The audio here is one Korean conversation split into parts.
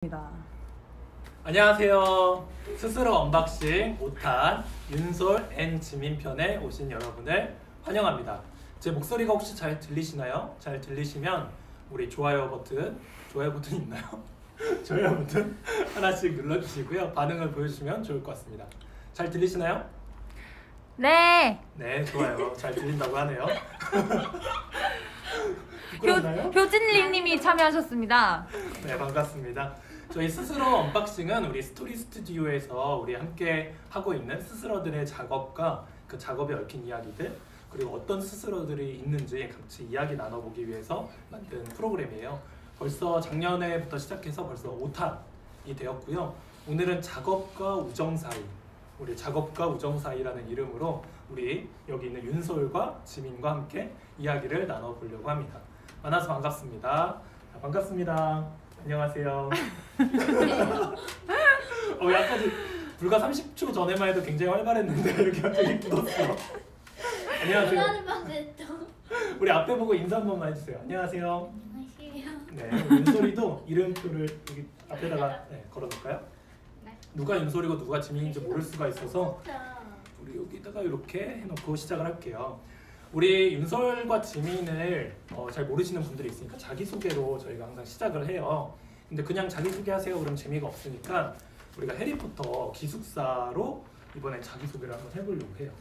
입니다. 안녕하세요. 스스로 언박싱 5탄 윤솔 앤 지민 편에 오신 여러분을 환영합니다. 제 목소리가 혹시 잘 들리시나요? 잘 들리시면 우리 좋아요 버튼 있나요? 좋아요 버튼 하나씩 눌러주시고요. 반응을 보여주시면 좋을 것 같습니다. 잘 들리시나요? 네. 네, 좋아요. 잘 들린다고 하네요. 부끄럽나요? 효진님이 참여하셨습니다. 네, 반갑습니다. 저희 스스로 언박싱은 우리 스토리 스튜디오에서 우리 함께 하고 있는 스스로들의 작업과 그 작업에 얽힌 이야기들, 그리고 어떤 스스로들이 있는지 같이 이야기 나눠보기 위해서 만든 프로그램이에요. 벌써 작년에부터 시작해서 벌써 5탄이 되었고요. 오늘은 작업과 우정 사이, 우리 작업과 우정 사이라는 이름으로 우리 여기 있는 윤솔과 지민과 함께 이야기를 나눠보려고 합니다. 만나서 반갑습니다. 반갑습니다. 안녕하세요. 약간 불과 30초 전에만 해도 굉장히 활발했는데 이렇게 갑자기 굳었어. 안녕하세요. 우리 앞에 보고 인사 한 번만 해주세요. 안녕하세요. 네, 윤솔이도 이름표를 여기 앞에다가 걸어놓을까요? 네. 누가 윤솔이고 누가 지민인지 모를 수가 있어서 우리 여기다가 이렇게 해놓고 시작을 할게요. 우리 윤솔과 지민을 잘 모르시는 분들이 있으니까 자기소개로 저희가 항상 시작을 해요. 근데 그냥 자기소개하세요 그럼 재미가 없으니까 우리가 해리포터 기숙사로 이번에 자기소개를 한번 해보려고 해요.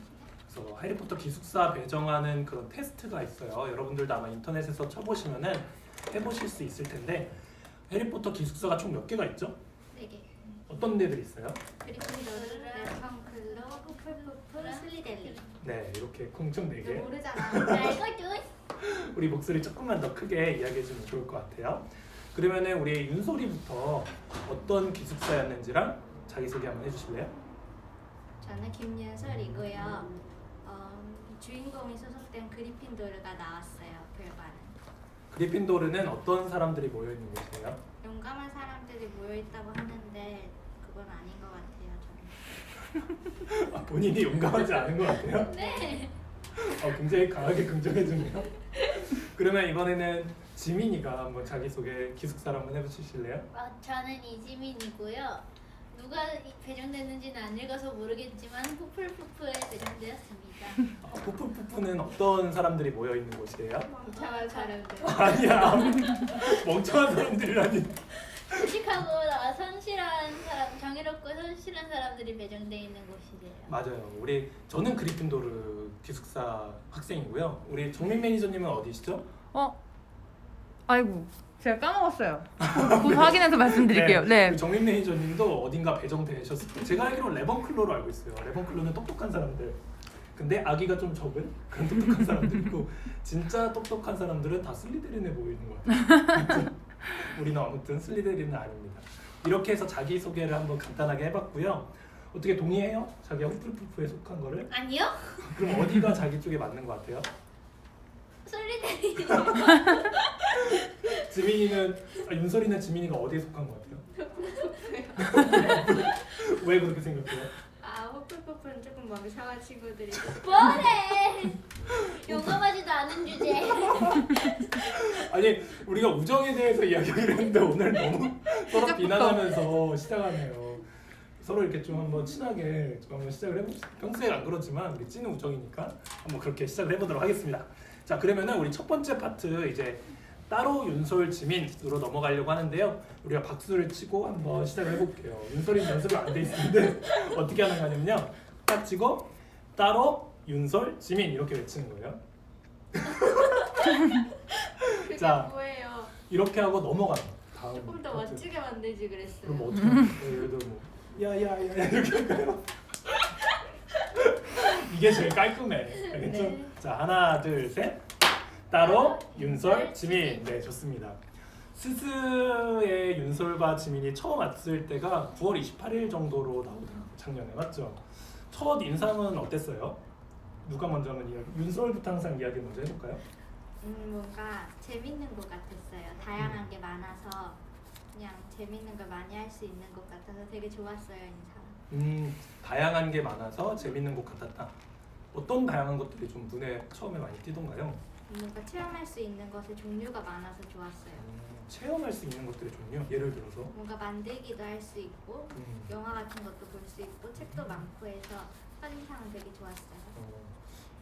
그래서 해리포터 기숙사 배정하는 그런 테스트가 있어요. 여러분들도 아마 인터넷에서 쳐보시면은 해보실 수 있을 텐데 해리포터 기숙사가 총 몇 개가 있죠? 4개. 어떤 데들 있어요? 그리핀도르, 레펑클로, 후플푸프, 슬리델리. 네, 이렇게 콩총 4개. 모르잖아. 알거든. 우리 목소리 조금만 더 크게 이야기해주면 좋을 것 같아요. 그러면은 우리 윤솔이부터 어떤 기숙사였는지랑 자기소개 한번 해주실래요? 저는 김윤설이고요. 주인공이 소속된 그리핀도르가 나왔어요. 별반은. 그리핀도르는 어떤 사람들이 모여있는 곳이에요? 용감한 사람들이 모여 있다고 하는데 그건 아닌 것 같아요. 저는. 본인이 용감하지 않은 것 같아요? 네. 굉장히 강하게 긍정해주네요. 그러면 이번에는 지민이가 한번 자기소개 기숙사를 한번 해주실래요? 저는 이지민이고요. 누가 배정됐는지는 안 읽어서 모르겠지만 후플푸프에 배정되었습니다. 푸푸푸푸는 어떤 사람들이 모여있는 곳이에요? 멍청한 사람들. 아니야, 멍청한 사람들이라니. 무식하고 성실한 사람, 정의롭고 성실한 사람들이 배정돼 있는 곳이래요. 맞아요. 저는 그리핀도르 기숙사 학생이고요. 우리 정민 매니저님은 어디시죠? 아이고, 제가 까먹었어요. 곧 확인해서 말씀드릴게요. 네. 우리 정민 매니저님도 어딘가 배정되셨을 때 제가 알기로는 레번클로로 알고 있어요. 레번클로는 똑똑한 사람들. 근데 아기가 좀 적은 그런 똑똑한 사람들이고 진짜 똑똑한 사람들은 다 슬리데린에 모여 있는 것 같아요. 우리는 아무튼 슬리데린은 아닙니다. 이렇게 해서 자기소개를 한번 간단하게 해봤고요. 어떻게 동의해요? 자기가 후플푸프에 속한 거를? 아니요? 그럼 어디가 자기 쪽에 맞는 것 같아요? 솔리데리. 지민이는 윤설이는 지민이가 어디에 속한 것 같아요? 왜 그렇게 생각해요? 후플푸프는 조금 멍청한 친구들이. 뭐래? 용감하지도 않은 주제. 아니 우리가 우정에 대해서 이야기를 했는데 오늘 너무 서로 비난하면서 시작하네요. 서로 이렇게 좀 한번 친하게 좀 한번 시작을 해봅시다. 평소에 안 그렇지만 우리 찐 우정이니까 한번 그렇게 시작을 해보도록 하겠습니다. 자, 그러면은 우리 첫 번째 파트 이제 따로 윤솔 지민으로 넘어가려고 하는데요. 우리가 박수를 치고 한번 시작을 해볼게요. 윤솔이는 연습이 안 돼 있는데 어떻게 하는 거냐면요. 딱 치고 따로 윤솔 지민 이렇게 외치는 거예요. 그게 자. 뭐예요? 이렇게 하고 넘어가요. 다음 조금 더 파트. 멋지게 만들지 그랬어요. 그럼 어떻게 해요? 예를 들어 뭐 야야야 이렇게 할까요? 이게 제일 깔끔해. 알겠죠? 네. 자, 하나 둘 셋. 따로 윤솔 지민. 네, 좋습니다. 스스의 윤솔과 지민이 처음 왔을 때가 9월 28일 정도로 나오더라고요. 작년에 맞죠? 첫 인상은 어땠어요? 누가 먼저 하는 이야기? 윤솔부터 항상 이야기 먼저 해볼까요? 뭔가 재밌는 것 같았어요. 다양한 게 많아서 그냥 재밌는 걸 많이 할 수 있는 것 같아서 되게 좋았어요, 인상. 다양한 게 많아서 재밌는 것 같았다. 어떤 다양한 것들이 좀 눈에 처음에 많이 띄던가요? 뭔가 체험할 수 있는 것의 종류가 많아서 좋았어요. 체험할 수 있는 것들의 종류. 예를 들어서 뭔가 만들기도 할 수 있고 영화 같은 것도 볼 수 있고 책도 많고 해서 첫인상은 되게 좋았어요.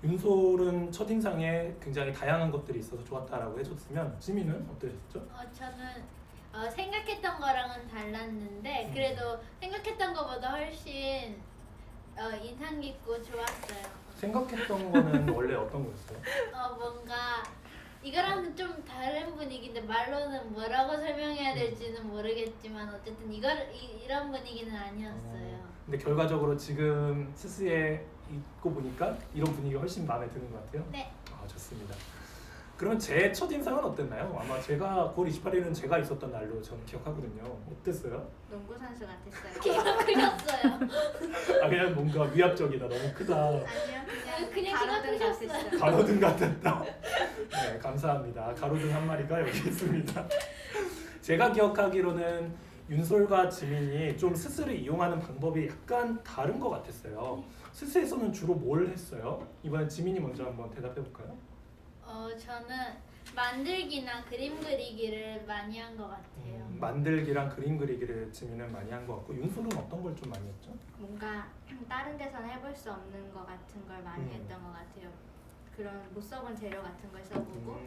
윤솔은 첫인상에 굉장히 다양한 것들이 있어서 좋았다라고 해줬으면 지민은 어떠셨죠? 저는 생각했던 거랑은 달랐는데 그래도 생각했던 것보다 훨씬 인상 깊고 좋았어요. 생각했던 거는 원래 어떤 거였어요? 뭔가 이거랑은 좀 다른 분위기인데 말로는 뭐라고 설명해야 될지는 모르겠지만 어쨌든 이런 분위기는 아니었어요. 근데 결과적으로 지금 스스에 있고 보니까 이런 분위기가 훨씬 마음에 드는 것 같아요. 네. 좋습니다. 그러면 제 첫인상은 어땠나요? 아마 제가 9월 28일은 제가 있었던 날로 저는 기억하거든요. 어땠어요? 농구 선수 같았어요. 키가 크셨어요. 그냥 뭔가 위압적이다, 너무 크다, 아니요, 그냥 그냥 키가 가로등 크셨어요. 같았어요. 가로등 같았다. 네, 감사합니다. 가로등 한 마리가 여기 있습니다. 제가 기억하기로는 윤솔과 지민이 좀 스스를 이용하는 방법이 약간 다른 것 같았어요. 스스에서는 주로 뭘 했어요? 이번엔 지민이 먼저 한번 대답해 볼까요? 저는 만들기나 그림 그리기를 많이 한 것 같아요. 만들기랑 그림 그리기를 지민은 많이 한 것 같고 윤솔은 어떤 걸 좀 많이 했죠? 뭔가 다른 데서는 해볼 수 없는 것 같은 걸 많이 음. 했던 것 같아요. 그런 못 써본 재료 같은 걸 써보고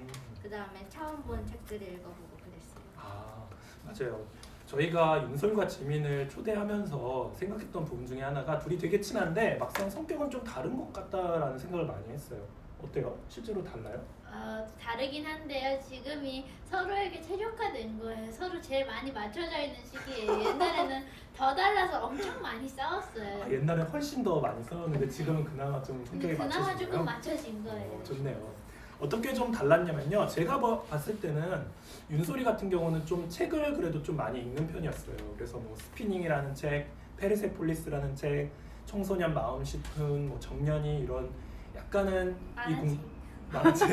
그 다음에 처음 본 책들을 읽어보고 그랬어요. 맞아요. 저희가 윤솔과 지민을 초대하면서 생각했던 부분 중에 하나가 둘이 되게 친한데 막상 성격은 좀 다른 것 같다라는 생각을 많이 했어요. 어때요? 실제로 달라요? 다르긴 한데요. 지금이 서로에게 최적화된 거예요. 서로 제일 많이 맞춰져 있는 시기예요. 옛날에는 더 달라서 엄청 많이 싸웠어요. 옛날에 훨씬 더 많이 싸웠는데 지금은 그나마 좀 근데 성격이 그나마 맞춰진 조금 거예요? 맞춰진 거예요. 좋네요. 어떻게 좀 달랐냐면요. 제가 봤을 때는 윤솔이 같은 경우는 좀 책을 그래도 좀 많이 읽는 편이었어요. 그래서 뭐 스피닝이라는 책, 페르세폴리스라는 책, 청소년 마음 싶은 뭐 정년이 이런 약간은 만화책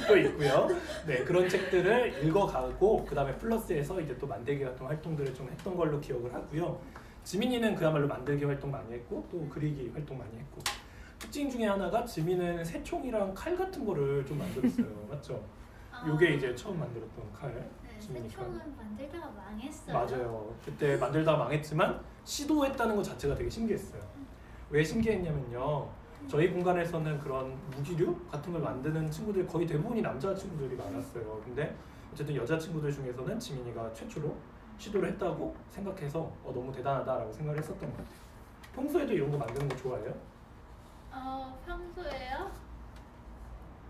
또 있고요. 네, 그런 책들을 읽어가고 그 다음에 플러스해서 이제 또 만들기 같은 활동들을 좀 했던 걸로 기억을 하고요. 지민이는 그야말로 만들기 활동 많이 했고 또 그리기 활동 많이 했고 특징 중에 하나가 지민은 새총이랑 칼 같은 거를 좀 만들었어요. 맞죠? 요게 이제 처음 만들었던 칼. 네, 지민이가. 새총은 만들다가 망했어요. 맞아요. 그때 만들다가 망했지만 시도했다는 것 자체가 되게 신기했어요. 왜 신기했냐면요. 저희 공간에서는 그런 무기류 같은 걸 만드는 친구들 거의 대부분이 남자 친구들이 많았어요. 근데 어쨌든 여자 친구들 중에서는 지민이가 최초로 시도를 했다고 생각해서 너무 대단하다라고 생각을 했었던 것 같아요. 평소에도 이런 거 만드는 거 좋아해요? 평소에요?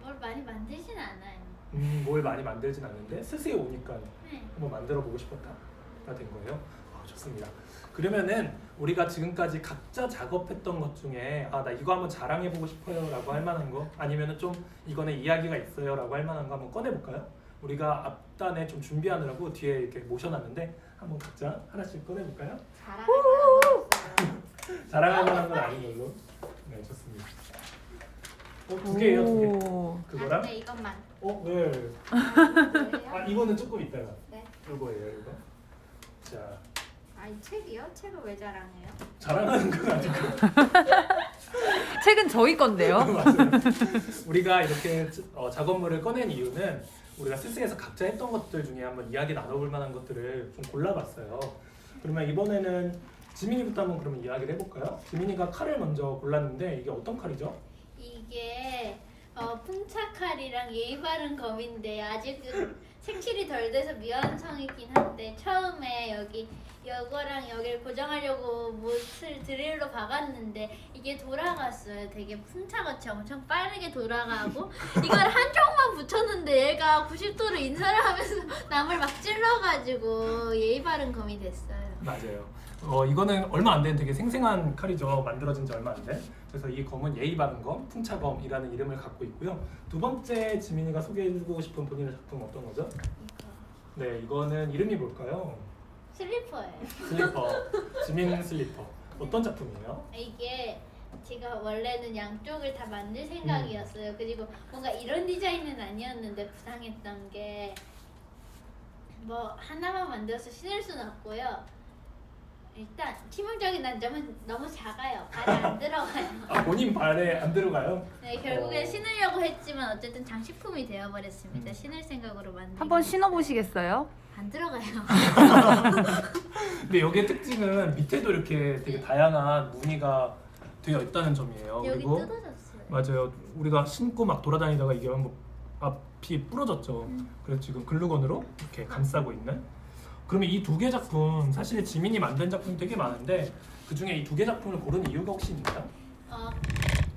뭘 많이 만들진 않아요. 뭘 많이 만들진 않는데 스스에 오니까 네. 한번 만들어 보고 싶었다가 된 거예요. 좋습니다. 그러면은 우리가 지금까지 각자 작업했던 것 중에 나 이거 한번 자랑해 보고 싶어요 라고 할 만한 거 아니면은 좀 이거는 이야기가 있어요 라고 할 만한 거 한번 꺼내 볼까요? 우리가 앞단에 좀 준비하느라고 뒤에 이렇게 모셔놨는데 한번 각자 하나씩 꺼내 볼까요? 자랑할 만한 거 없어요. 자랑할 만한 건 아닌 걸로. 네, 좋습니다. 두 개예요, 두 개. 오. 그거랑? 네, 이것만. 왜? 그래요? 이거는 조금 이따가. 네. 이거예요, 이거. 자, 이 책이요? 책을 왜 자랑해요? 자랑하는 건 아니고. 책은 저희 건데요. 맞아요. 우리가 이렇게 작업물을 꺼낸 이유는 우리가 스스에서 각자 했던 것들 중에 한번 이야기 나눠볼 만한 것들을 좀 골라봤어요. 그러면 이번에는 지민이부터 한번 그러면 이야기를 해볼까요? 지민이가 칼을 먼저 골랐는데 이게 어떤 칼이죠? 이게 풍차칼이랑 예의 바른 검인데 아직은 색칠이 덜 돼서 미완성이긴 한데 처음에 요거랑 여기를 고정하려고 못을 드릴로 박았는데 이게 돌아갔어요. 되게 풍차같이 엄청 빠르게 돌아가고 이걸 한쪽만 붙였는데 얘가 90도로 인사를 하면서 남을 막 찔러가지고 예의 바른 검이 됐어요. 맞아요. 이거는 얼마 안 된 되게 생생한 칼이죠. 만들어진 지 얼마 안 된. 그래서 이 검은 예의 바른 검, 풍차검이라는 이름을 갖고 있고요. 두 번째 지민이가 소개해주고 싶은 본인의 작품 어떤 거죠? 네, 이거는 이름이 뭘까요? 슬리퍼예요. 슬리퍼. 지민 슬리퍼. 어떤 작품이에요? 이게 제가 원래는 양쪽을 다 만들 생각이었어요. 그리고 뭔가 이런 디자인은 아니었는데 부상했던 게 뭐 하나만 만들어서 신을 수는 없고요. 일단 치명적인 단점은 너무 작아요. 발에 안 들어가요. 아 본인 발에 안 들어가요? 네, 결국엔 어. 신으려고 했지만 어쨌든 장식품이 되어버렸습니다. 신을 생각으로 만든. 한번 신어보시겠어요? 안 들어가요. 근데 여기의 특징은 밑에도 이렇게 되게 다양한 무늬가 되어 있다는 점이에요. 여기 그리고 뜯어졌어요. 맞아요. 우리가 신고 막 돌아다니다가 이게 한번 앞이 부러졌죠. 그래서 지금 글루건으로 이렇게 감싸고 있는. 그러면 이 두 개 작품 사실 지민이 만든 작품 되게 많은데 그 중에 이 두 개 작품을 고른 이유가 혹시 있나요?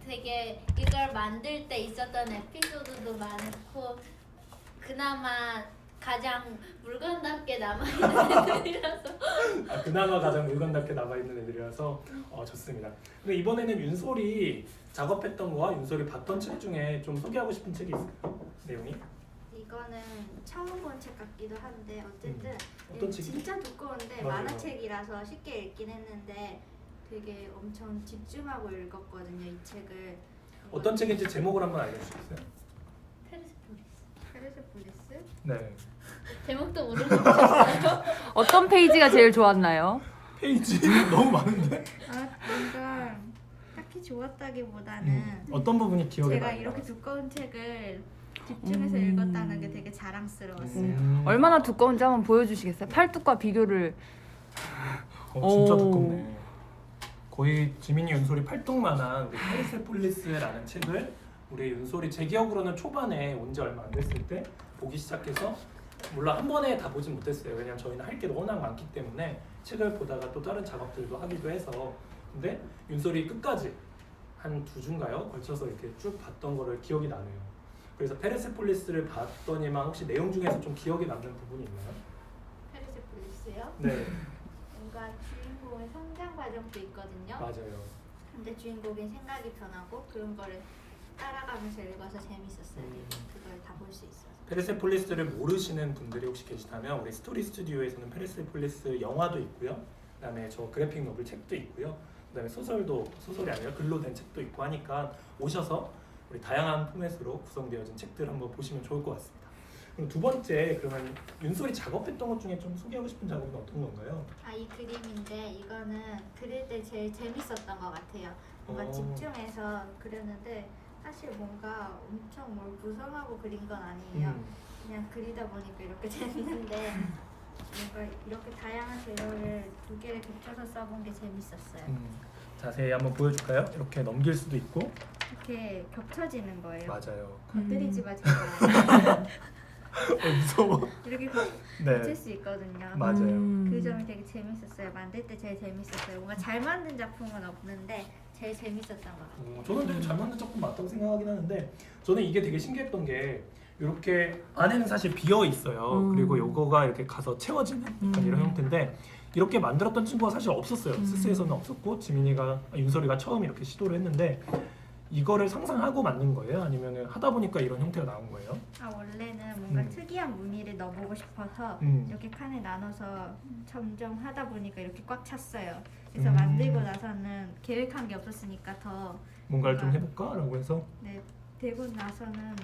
되게 이걸 만들 때 있었던 에피소드도 많고 그나마 가장 물건답게 남아있는 애들이라서 아, 그나마 가장 물건답게 남아있는 애들이라서 좋습니다. 근데 이번에는 윤솔이 작업했던 거와 윤솔이 봤던 책 중에 좀 소개하고 싶은 책이 있을까요? 내용이? 이거는 처음 본 책 같기도 한데 어쨌든 어떤 책이죠? 진짜 두꺼운데 맞아요. 만화책이라서 쉽게 읽긴 했는데 되게 엄청 집중하고 읽었거든요. 이 책을. 어떤 책인지 제목을 한번 알려주시겠어요? 페르세폴리스. 페르세폴리스? 네. 제목도 모르겠어요. 어떤 페이지가 제일 좋았나요? 페이지 너무 많은데? 뭔가 딱히 좋았다기보다는 어떤 부분이 기억에 제가 많이 이렇게 남았어요? 두꺼운 책을 집중해서 읽었다는 게 되게 자랑스러웠어요. 얼마나 두꺼운지 한번 보여주시겠어요? 팔뚝과 비교를. 진짜 오. 두껍네. 거의 지민이 윤솔이 팔뚝만한 우리 페르세폴리스라는 책을 우리 윤솔이 제 기억으로는 초반에 온 지 얼마 안 됐을 때 보기 시작해서 물론 한 번에 다 보진 못했어요. 왜냐면 저희는 할 게 워낙 많기 때문에 책을 보다가 또 다른 작업들도 하기도 해서 근데 윤솔이 끝까지 한 두 주인가요? 걸쳐서 이렇게 쭉 봤던 거를 기억이 나네요. 그래서 페르세폴리스를 봤더니만 혹시 내용 중에서 좀 기억에 남는 부분이 있나요? 페르세폴리스요? 네, 뭔가 주인공의 성장 과정도 있거든요. 맞아요. 근데 주인공의 생각이 변하고 그런 거를 따라가면서 읽어서 재밌었어요. 그걸 다 볼 수 있어서. 페르세폴리스를 모르시는 분들이 혹시 계시다면 우리 스토리 스튜디오에서는 페르세폴리스 영화도 있고요. 그다음에 저 그래픽 노블 책도 있고요. 그다음에 소설이 아니라 글로 된 책도 있고 하니까 오셔서 우리 다양한 포맷으로 구성되어진 책들 한번 보시면 좋을 것 같습니다. 그럼 두 번째 그러면 윤솔이 작업했던 것 중에 좀 소개하고 싶은 작업은 어떤 건가요? 이 그림인데 이거는 그릴 때 제일 재밌었던 것 같아요. 뭔가 집중해서 그렸는데 사실 뭔가 엄청 뭘 구성하고 그린 건 아니에요. 그냥 그리다 보니까 이렇게 됐는데 뭔가 이렇게 다양한 재료를 두 개를 겹쳐서 써본 게 재밌었어요. 자세히 한번 보여줄까요? 이렇게 넘길 수도 있고 이렇게 겹쳐지는 거예요. 맞아요. 건드리지 마 제발. 무서워. 이렇게 네, 겹칠 수 있거든요. 맞아요. 그 점이 되게 재밌었어요. 만들 때 제일 재밌었어요. 뭔가 잘 만든 작품은 없는데 제일 재밌었던 것 같아요. 저는 되게 잘 만든 작품 맞다고 생각하긴 하는데 저는 이게 되게 신기했던 게 이렇게 안에는 사실 비어 있어요. 그리고 요거가 이렇게 가서 채워지는 약간 이런 형태인데 이렇게 만들었던 친구가 사실 없었어요. 스스에서는 없었고 윤설이가 처음 이렇게 시도를 했는데 이거를 상상하고 만든 거예요? 아니면 하다 보니까 이런 형태가 나온 거예요? 원래는 뭔가 특이한 무늬를 넣어보고 싶어서 이렇게 칸에 나눠서 점점 하다 보니까 이렇게 꽉 찼어요. 그래서 만들고 나서는 계획한 게 없었으니까 더 뭔가를 좀 해볼까? 라고 해서 되고 나서는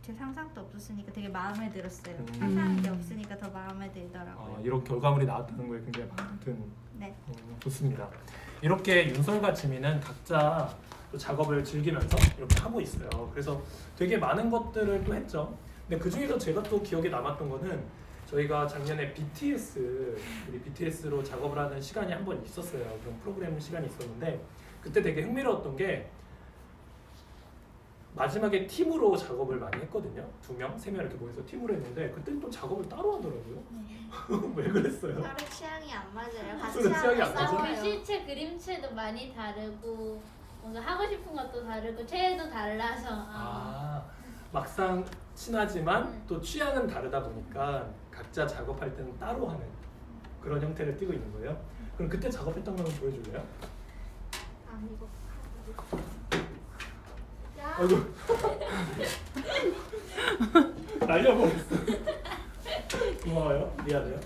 제 상상도 없었으니까 되게 마음에 들었어요. 상상한 게 없으니까 더 마음에 들더라고요. 이런 결과물이 나왔다는 거에 굉장히 마음에 든 네. 좋습니다. 이렇게 윤설과 지민은 각자 또 작업을 즐기면서 이렇게 하고 있어요. 그래서 되게 많은 것들을 또 했죠. 근데 그 중에서 제가 또 기억에 남았던 거는 저희가 작년에 우리 BTS로 작업을 하는 시간이 한 번 있었어요. 그런 프로그램 시간이 있었는데 그때 되게 흥미로웠던 게 마지막에 팀으로 작업을 많이 했거든요. 2명, 3명 이렇게 모여서 팀으로 했는데 그때 또 작업을 따로 하더라고요. 왜 그랬어요? 서로 취향이 안 맞아요. 서로 취향이 안 맞아요? 글씨체, 그림체도 많이 다르고 뭔가 하고 싶은 것도 다르고 체도 달라서 막상 친하지만 또 취향은 다르다 보니까 각자 작업할 때는 따로 하는 그런 형태를 띠고 있는 거예요. 그럼 그때 작업했던 거는 보여줄래요? 이거 아이고 날려버렸어. 고마워요. 미안해요.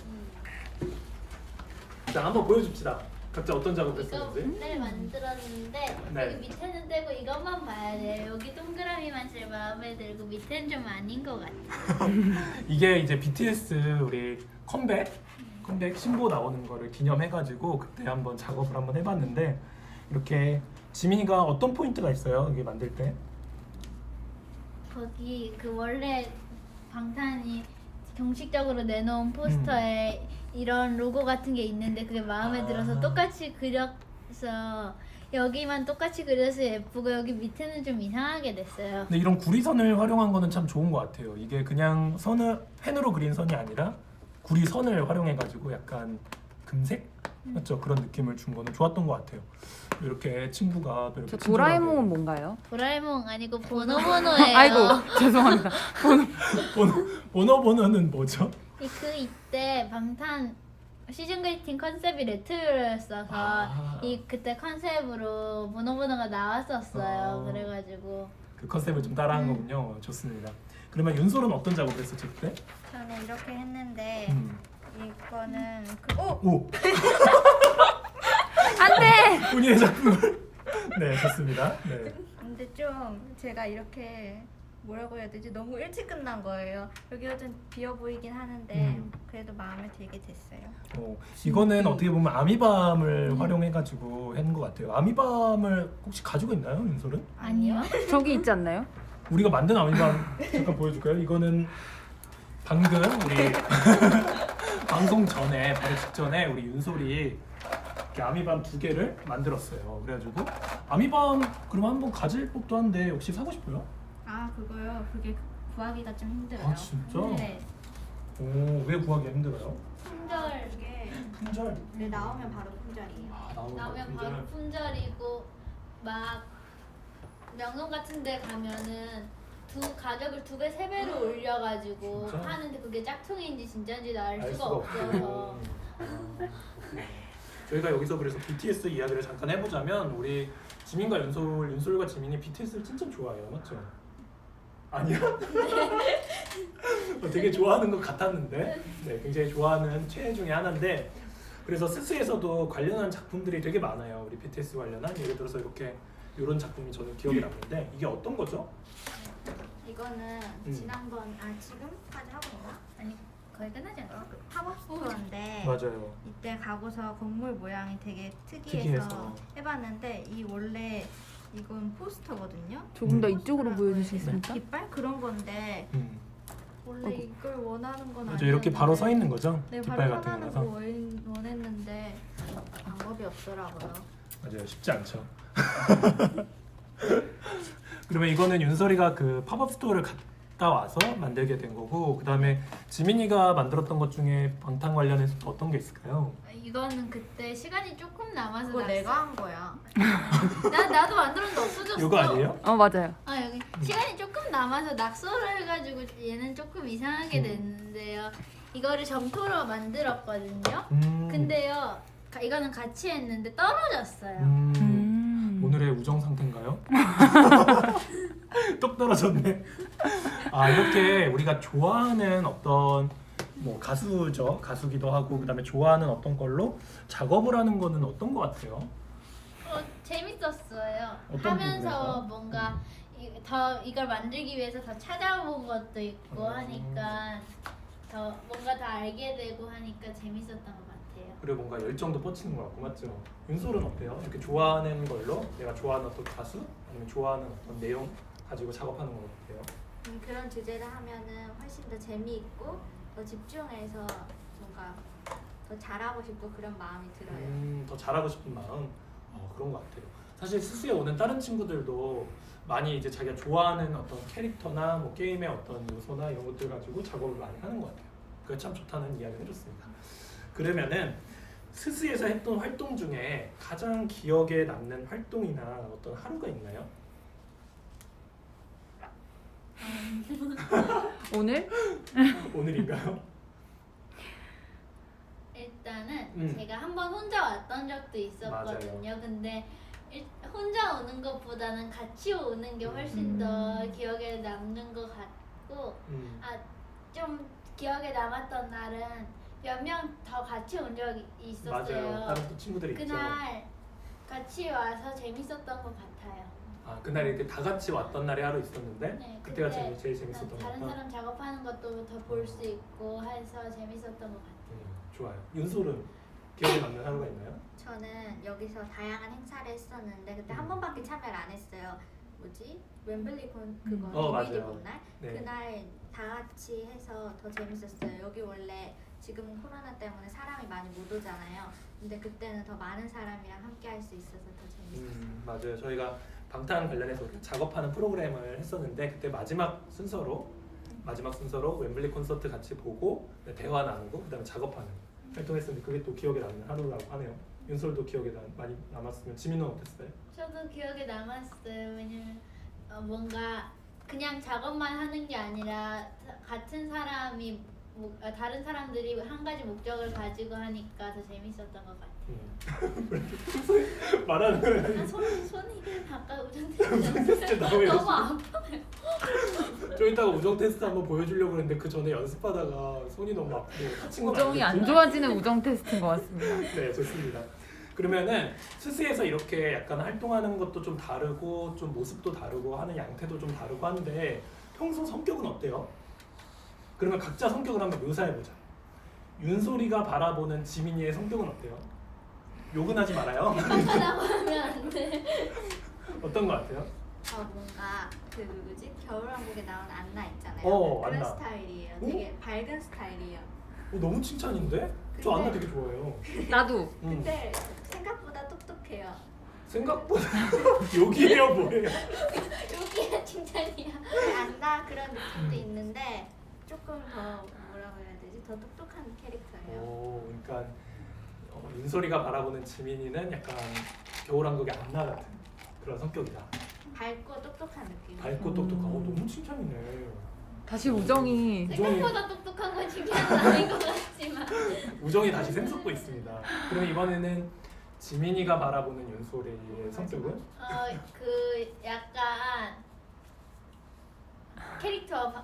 자, 한번 보여줍시다. 각자 어떤 작업 이거 했었는지. 네 만들었는데 네. 여기 밑에는 떼고 이것만 봐야 돼요. 여기 동그라미만 제일 마음에 들고 밑에는 좀 아닌 것 같아요. 이게 이제 BTS 우리 컴백 컴백 신보 나오는 거를 기념해가지고 그때 한번 작업을 한번 해봤는데 이렇게 지민이가 어떤 포인트가 있어요? 이게 만들 때? 거기 그 원래 방탄이 공식적으로 내놓은 포스터에 이런 로고 같은 게 있는데 그게 마음에 들어서 똑같이 그려서 여기만 똑같이 그려서 예쁘고 여기 밑에는 좀 이상하게 됐어요. 근데 이런 구리선을 활용한 거는 참 좋은 것 같아요. 이게 그냥 선을 펜으로 그린 선이 아니라 구리선을 활용해가지고 약간 금색? 맞죠? 그런 느낌을 준 거는 좋았던 것 같아요. 이렇게 친구가 또 이렇게 저 도라에몽은 친절하게 뭔가요? 도라에몽 아니고 보노보노예요. 아이고 죄송합니다. 보노보노는 뭐죠? 이때 방탄 시즌 그리팅 컨셉이 레트로였어서 그때 컨셉으로 보노보노가 나왔었어요. 그래가지고 그 컨셉을 좀 따라한 거군요. 좋습니다. 그러면 윤솔은 어떤 작업을 했었죠 그때? 저는 이렇게 했는데 음. 이거는 오! 안돼. 본인의 작품을 네 좋습니다. 네. 근데 좀 제가 이렇게 뭐라고 해야 되지? 너무 일찍 끝난 거예요. 여기가 좀 비어 보이긴 하는데 그래도 마음에 들게 됐어요. 이거는 어떻게 보면 아미밤을 활용해가지고 한 것 같아요. 아미밤을 혹시 가지고 있나요, 윤솔은? 아니요. 저기 있지 않나요? 우리가 만든 아미밤 잠깐 보여줄까요? 이거는 방금 우리 방송 전에 바로 직전에 우리 윤솔이 이렇게 아미밤 2개를 만들었어요. 그래가지고 아미밤 그럼 한번 가질 법도 한데 혹시 사고 싶어요? 아 그거요? 그게 구하기가 좀 힘들어요. 아 진짜? 네. 왜 구하기 힘들어요? 품절 이게 품절. 네, 나오면 바로 품절이에요. 나오면 바로 품절이고 막 명동 같은 데 가면은 가격을 2배, 3배로 올려가지고 진짜? 하는데 그게 짝퉁인지 진짜인지도 알 알 수가 수가 없어서 저희가 여기서 그래서 BTS 이야기를 잠깐 해보자면 우리 지민과 윤솔과 지민이 BTS를 진짜 좋아해요, 맞죠? 아니야? 되게 좋아하는 것 같았는데, 네, 굉장히 좋아하는 최애 중에 하나인데, 그래서 스스에서도 관련한 작품들이 되게 많아요. 우리 BTS 관련한 예를 들어서 이런 작품이 저는 기억에 남는데 이게 어떤 거죠? 이거는 지난번 지금까지 하고 있나? 아니 거의 끝나지 않았어? 그 팝업 스토어인데 맞아요. 이때 가고서 건물 모양이 되게 특이해서 특이해서. 해봤는데 이 원래 이건 포스터거든요. 조금 더 음. 이쪽으로 보여주시겠습니까? 깃발 그런 건데 원래 이걸 원하는 건 맞아, 이렇게 바로 서 있는 거죠? 네, 깃발 바로 같은 하나는 거라서. 원했는데 방법이 없더라고요. 맞아요, 쉽지 않죠. 그러면 이거는 윤설이가 그 팝업 스토어를 갔다 와서 만들게 된 거고, 그 다음에 지민이가 만들었던 것 중에 방탄 관련해서 또 어떤 게 있을까요? 이거는 그때 시간이 조금 남아서 그거 내가 한 거야. 나도 만들었는데 없어졌어. 이거 아니에요? 맞아요. 여기 시간이 조금 남아서 낙서를 해가지고 얘는 조금 이상하게 됐는데요. 이거를 점토로 만들었거든요. 근데요, 이거는 같이 했는데 떨어졌어요. 오늘의 우정 상태인가요? 똑 떨어졌네. 이렇게 우리가 좋아하는 어떤 뭐 가수죠, 가수기도 하고 그다음에 좋아하는 어떤 걸로 작업을 하는 거는 어떤 거 같아요? 재밌었어요. 어떤 하면서 부분에서? 뭔가 이걸 만들기 위해서 더 찾아본 것도 있고 하니까 더 뭔가 더 알게 되고 하니까 재밌었던 것 같아요. 그리고 뭔가 열정도 뻗치는 것 같고, 맞죠? 윤솔은 어때요? 이렇게 좋아하는 걸로 내가 좋아하는 어떤 가수 아니면 좋아하는 어떤 내용 가지고 작업하는 거 어때요? 그런 주제를 하면은 훨씬 더 재미있고 더 집중해서 뭔가 더 잘하고 싶고 그런 마음이 들어요. 더 잘하고 싶은 마음. 그런 것 같아요. 사실 스스에 오는 다른 친구들도 많이 이제 자기가 좋아하는 어떤 캐릭터나 뭐 게임의 어떤 요소나 이런 것들 가지고 작업을 많이 하는 것 같아요. 그게 참 좋다는 이야기를 해줬습니다. 그러면은 스스에서 했던 활동 중에 가장 기억에 남는 활동이나 어떤 하루가 있나요? 오늘? 오늘인가요? 일단은 제가 한번 혼자 왔던 적도 있었거든요. 맞아요. 근데 혼자 오는 것보다는 같이 오는 게 훨씬 더 기억에 남는 것 같고 좀 기억에 남았던 날은 몇 명 더 같이 온 적이 있었어요. 맞아요. 다른 또 친구들이 있죠. 그날 같이 와서 재밌었던 것 같아요. 그날 이렇게 다 같이 왔던 날이 하루 있었는데 네, 그때가 그때 제일 재밌었던 것 다른 같다. 사람 작업하는 것도 더 볼 수 있고 해서 재밌었던 것 같아요. 좋아요. 윤솔은 기억에 남는 하루가 있나요? 저는 여기서 다양한 행사를 했었는데 그때 한 번밖에 참여를 안 했어요. 뭐지? 웸블리 그거 DVD 맞아요. 본 날? 네. 그날 다 같이 해서 더 재밌었어요. 여기 원래 지금 코로나 때문에 사람이 많이 못 오잖아요. 근데 그때는 더 많은 사람이랑 함께 할 수 있어서 더 재밌었어요. 맞아요. 저희가 방탄 관련해서 작업하는 프로그램을 했었는데 그때 마지막 순서로 웸블리 콘서트 같이 보고 대화 나누고 그다음에 작업하는 활동했었는데 그게 또 기억에 남는 하루라고 하네요. 윤솔도 기억에 많이 남았으면 지민은 어땠어요? 저도 기억에 남았어요. 왜냐면 뭔가 그냥 작업만 하는 게 아니라 같은 사람이 다른 사람들이 한 가지 목적을 가지고 하니까 더 재밌었던 것 같아요. 말하는 거예요. 손이 아까 우정 테스트 나오면 너무 아파요. 좀 이따가 우정 테스트 한번 보여주려고 했는데 그 전에 연습하다가 손이 너무 아프고 다친 건 우정이 안 아니겠죠? 좋아지는 우정 테스트인 것 같습니다. 네, 좋습니다. 그러면은 스스에서 이렇게 약간 활동하는 것도 좀 다르고 좀 모습도 다르고 하는 양태도 좀 다르고 한데 평소 성격은 어때요? 그러면 각자 성격을 한번 묘사해보자. 윤솔이가 바라보는 지민이의 성격은 어때요? 욕은 하지 말아요. 하다고 하면 안 돼. 어떤 것 같아요? 뭔가 그 누구지? 겨울왕국에 나온 안나 있잖아요. 그런 안나. 스타일이에요. 되게 밝은 스타일이에요. 너무 칭찬인데? 저 근데- 안나 되게 좋아해요. 나도. 근데 생각보다 똑똑해요. 생각보다 욕이에요 뭐예요? 여기가 칭찬이야. 안나 그런 느낌도 있는데 조금 더 뭐라고 해야 되지? 더 똑똑한 캐릭터예요. 그러니까 윤솔이가 바라보는 지민이는 약간 겨울왕국의 안나 같은 그런 성격이다. 밝고 똑똑한 느낌. 밝고 똑똑하고 너무 칭찬이네. 다시 우정이 생각보다 똑똑한 건 칭찬은 아닌 것 같지만. 우정이 다시 샘솟고 있습니다. 그럼 이번에는 지민이가 바라보는 윤솔이의 성격은? 그 약간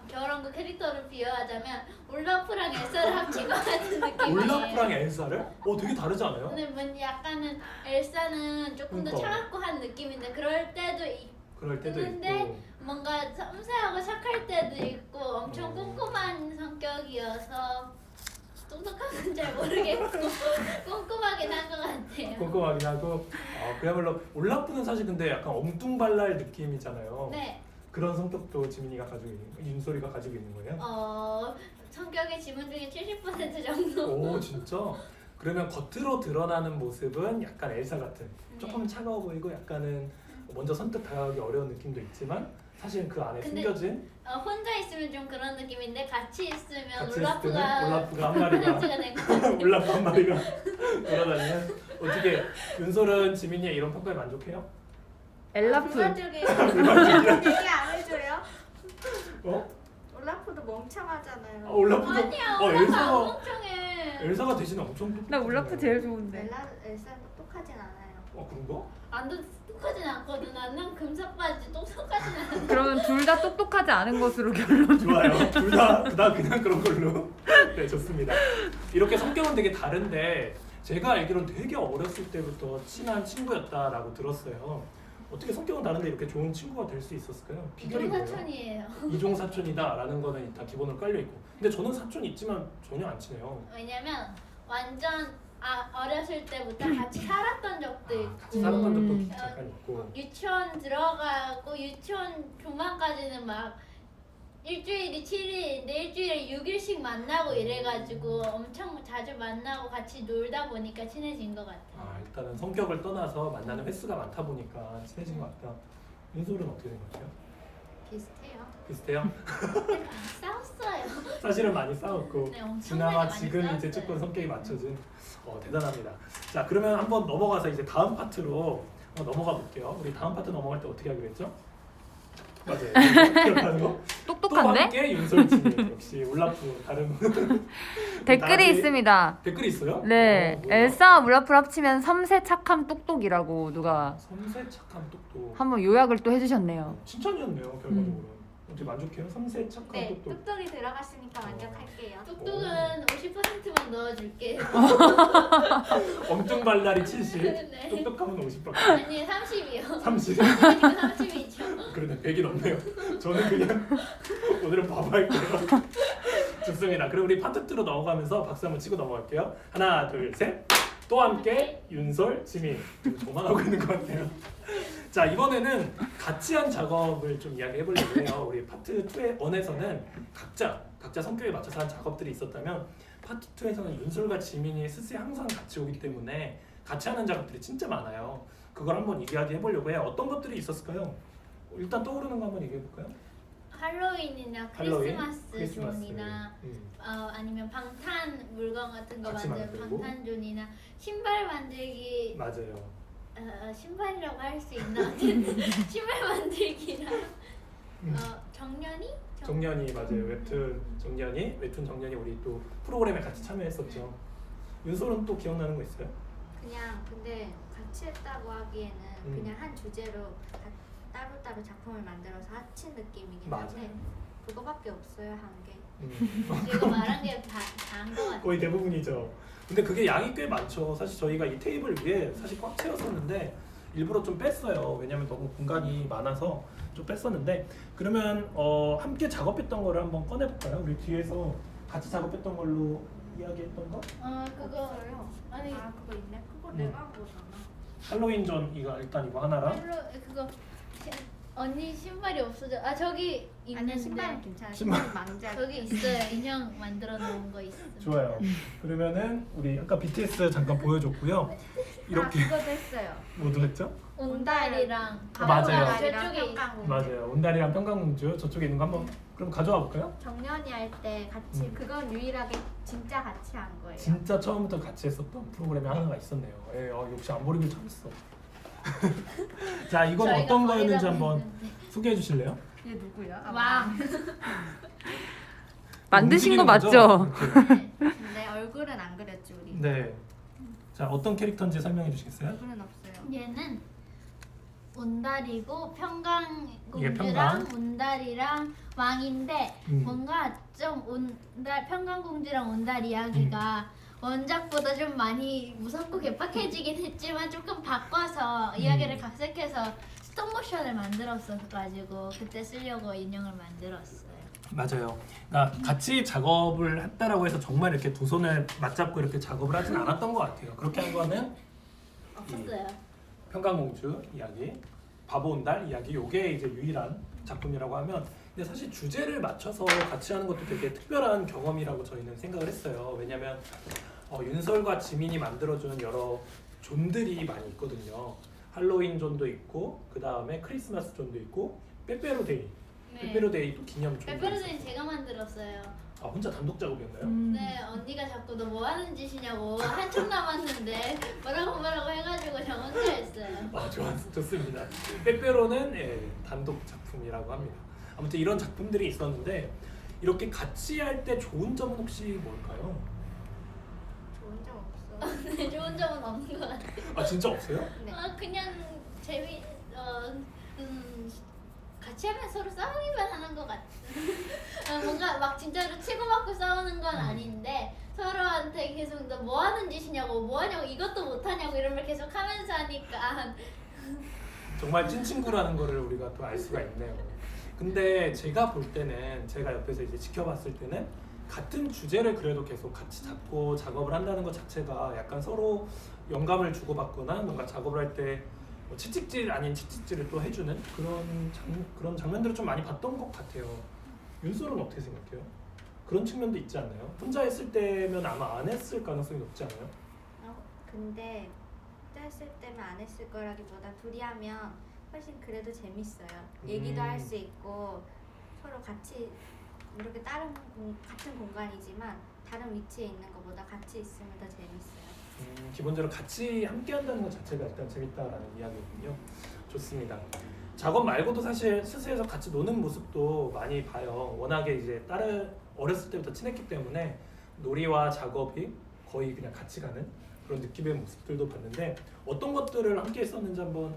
겨울왕국 캐릭터를 비유하자면 올라프랑 엘사를 합친 것 같은 느낌이에요. 올라프랑 엘사를? 되게 다르지 않아요? 근데 뭔지 약간은 엘사는 조금 더 그러니까. 차갑고 한 느낌인데 그럴 때도 그럴 때도 있는데 있고. 뭔가 섬세하고 착할 때도 있고 엄청 어. 꼼꼼한 성격이어서 똑똑한 건 잘 모르겠고 꼼꼼하긴 한 것 같아요. 꼼꼼하긴 하고 그야말로 올라프는 사실 근데 약간 엉뚱발랄 느낌이잖아요. 네, 그런 성격도 지민이가 가지고 있는 거예요? 윤솔이가 가지고 있는 거예요? 성격의 지문 중에 70% 정도. 오 진짜? 그러면 겉으로 드러나는 모습은 약간 엘사 같은 조금 네. 차가워 보이고 약간은 먼저 선뜻 다가가기 어려운 느낌도 있지만 사실은 그 안에 근데 숨겨진 혼자 있으면 좀 그런 느낌인데 같이 있으면 같이 올라프가 올라프가 한 마리가 하나가 될 것 같아요. 올라프 한 마리가 돌아다니면 어떻게 윤솔은 지민이의 이런 평가에 만족해요? 엘라프. 불만족이에요. 얘기 안 해줘요? 어? 올라프도 멍청하잖아요. 올라프도 아니야, 올라프 엘사가 안 멍청해. 엘사가 대신 엄청 똑똑해. 나 올라프 제일 좋은데. 엘사는 똑똑하진 않아요. 그런가? 안 똑똑하진 않거든. 나는 금사빠지 똑똑하진 않아. 그러면 둘 다 똑똑하지 않은 것으로 결론. 좋아요. 둘 다 그냥 그런 걸로. 네, 좋습니다. 이렇게 성격은 되게 다른데 제가 알기로는 되게 어렸을 때부터 친한 친구였다라고 들었어요. 어떻게 성격은 다른데 이렇게 좋은 친구가 될 수 있었을까요? 비결이 뭐예요? 이종사촌이에요. 이종 사촌이다라는 거는 일단 기본으로 깔려 있고. 근데 저는 사촌 있지만 전혀 안 친해요. 왜냐면 완전 어렸을 때부터 같이 살았던 적도 있고 같이 살았던 적도 잠깐 있고. 유치원 들어가고 유치원 조만까지는 막 일주일이 7일인데 일주일에 6일씩 만나고 이래가지고 엄청 자주 만나고 같이 놀다 보니까 친해진 것 같아요. 일단은 성격을 떠나서 만나는 횟수가 많다 보니까 친해진 것 같다. 윤솔은 어떻게 된 것 같아요? 비슷해요. 비슷해요? 싸웠어요. 사실은 많이 싸웠고 네, 엄청나게 지나가 많이 지금 이제 싸웠어요. 조금 성격이 맞춰진 대단합니다. 자 그러면 한번 넘어가서 이제 다음 파트로 넘어가 볼게요. 우리 다음 파트 넘어갈 때 어떻게 하기로 했죠? 맞아요. 기억하는 거? 또 똑똑한데? 함께 윤솔진 역시 올라프 다른 댓글이 나중에- 있습니다. 댓글이 있어요? 네, 뭐야? 엘사와 울라프를 합치면 섬세 착함 똑똑이라고 누가 섬세 착함 똑똑. 한번 요약을 또 해주셨네요. 칭찬이었네요 결과적으로. 어떻게 만족해요? 섬세 착함 네, 똑똑. 뚝뚝이 들어갔으니까 만족할게요. 뚝뚝은 50%만 넣어줄게요. 엉뚱발랄이 70, 네. 똑똑하면 50밖에. 아니 30이요. 30. 30이죠. 그러네 100이 넘네요. 저는 그냥 오늘은 바보 할게요. 좋습니다. 그럼 우리 파트 2로 넘어가면서 박수 한번 치고 넘어갈게요. 하나, 둘, 셋. 또 함께 윤솔, 지민. 저만 하고 있는 것 같아요. 자, 이번에는 같이 한 작업을 좀 이야기해 보려고 해요. 우리 파트 1에서는 각자 성격에 맞춰서 한 작업들이 있었다면 파트 2에서는 윤솔과 지민이 스스에 항상 같이 오기 때문에 같이 하는 작업들이 진짜 많아요. 그걸 한번 이야기해 보려고 해요. 어떤 것들이 있었을까요? 일단 떠오르는 거 한번 얘기해 볼까요? 할로윈이나 할로윈, 크리스마스 존이나 아니면 방탄 물건 같은 거 같이 만드는 만들고. 방탄존이나 신발 만들기 맞아요. 신발이라고 할 수 있나? 신발 만들기랑 정년이? 정년이 맞아요. 웹툰 정년이 우리 또 프로그램에 같이 참여했었죠. 윤솔은 또 기억나는 거 있어요? 그냥 근데 같이 했다고 하기에는 그냥 한 주제로 따로따로 작품을 만들어서 합친 느낌이긴 맞아요. 한데 그거밖에 없어요 한 게. 제가 말한 게 다한 거 같아요. 거의 대부분이죠. 근데 그게 양이 꽤 많죠. 사실 저희가 이 테이블 위에 사실 꽉 채웠었는데 일부러 좀 뺐어요. 왜냐면 너무 공간이 많아서 좀 뺐었는데 그러면 함께 작업했던 거를 한번 꺼내볼까요? 우리 뒤에서 같이 작업했던 걸로 이야기했던 거? 그거 없어요. 아니 그거 있네. 그거 음. 내가 한 거잖아. 할로윈 존 일단 이거 하나랑 그거 언니 신발이 없어져. 저기 있는데. 아니 신발은 괜찮아. 신발. 신발 망자. 저기 있어요. 인형 만들어 놓은 거 있어. 좋아요. 그러면은 우리 아까 BTS 잠깐 보여줬고요. 이렇게 그거도 했어요. 뭐도 했죠? 온달이랑 맞아요. 저쪽에 있어. 맞아요. 온달이랑 평강공주 저쪽에 있는 거 한번 그럼 가져와 볼까요? 정년이 할 때 같이 그건 유일하게 진짜 같이 한 거예요. 진짜 처음부터 같이 했었던 프로그램이 하나가 있었네요. 역시 안 버리길 잘했어. 자, 이건 저희가 어떤 거였는지 버리라고 한번 했는데. 소개해 주실래요? 얘 누구야? 왕. 만드신 거 움직이는 맞죠? 거죠? 이렇게. 근데 얼굴은 안 그렸지 우리. 네. 자, 어떤 캐릭터인지 설명해 주시겠어요? 얼굴은 없어요. 얘는 온달이고 이게 평강공주랑 평강. 온달이랑 왕인데 뭔가 좀 평강공주랑 온달 이야기가 원작보다 좀 많이 무섭고 개빡해지긴 했지만 조금 바꿔서 이야기를 각색해서 스톱모션을 만들었어가지고 그때 쓰려고 인형을 만들었어요. 맞아요. 그러니까 같이 작업을 했다라고 해서 정말 이렇게 두 손을 맞잡고 이렇게 작업을 하진 않았던 것 같아요. 그렇게 한 거는 없었어요. 평강공주 이야기, 바보 온달 이야기, 요게 이제 유일한 작품이라고 하면 근데 사실 주제를 맞춰서 같이 하는 것도 되게 특별한 경험이라고 저희는 생각을 했어요. 왜냐면 윤설과 지민이 만들어준 여러 존들이 많이 있거든요. 할로윈 존도 있고 그 다음에 크리스마스 존도 있고 빼빼로데이, 빼빼로데이 또 기념 존도 페페로데이 있었어요. 제가 만들었어요. 아 혼자 단독 작업이었나요? 네, 언니가 자꾸 너 뭐 하는 짓이냐고 한참 남았는데 뭐라고 해가지고 저 혼자 했어요. 좋습니다. 빼빼로는 단독 작품이라고 합니다. 아무튼 이런 작품들이 있었는데 이렇게 같이 할 때 좋은 점은 혹시 뭘까요? 좋은 점 없어. 네, 좋은 점은 없는 것 같아요. 아 진짜 없어요? 네. 그냥 같이 하면 서로 싸우기만 하는 것 같아. 뭔가 막 진짜로 치고받고 싸우는 건 아닌데 서로한테 계속 너 뭐 하는 짓이냐고 뭐 하냐고 이것도 못 하냐고 이런 걸 계속 하면서 하니까 정말 찐 친구라는 거를 우리가 또 알 수가 있네요. 근데 제가 볼 때는 제가 옆에서 이제 지켜봤을 때는 같은 주제를 그래도 계속 같이 잡고 작업을 한다는 것 자체가 약간 서로 영감을 주고받거나 뭔가 작업을 할 때 채찍질 아닌 채찍질을 또 해주는 그런 장면들을 좀 많이 봤던 것 같아요. 윤솔은 어떻게 생각해요? 그런 측면도 있지 않나요? 혼자 했을 때면 아마 안 했을 가능성이 높지 않아요? 근데 혼자 했을 때면 안 했을 거라기보다 둘이 하면 훨씬 그래도 재밌어요. 얘기도 할 수 있고 서로 같이 이렇게 같은 공간이지만 다른 위치에 있는 것보다 같이 있으면 더 재밌어요. 기본적으로 같이 함께 한다는 것 자체가 일단 재밌다라는 이야기군요. 좋습니다. 작업 말고도 사실 스스에서 같이 노는 모습도 많이 봐요. 워낙에 이제 어렸을 때부터 친했기 때문에 놀이와 작업이 거의 그냥 같이 가는 그런 느낌의 모습들도 봤는데 어떤 것들을 함께 했었는지 한번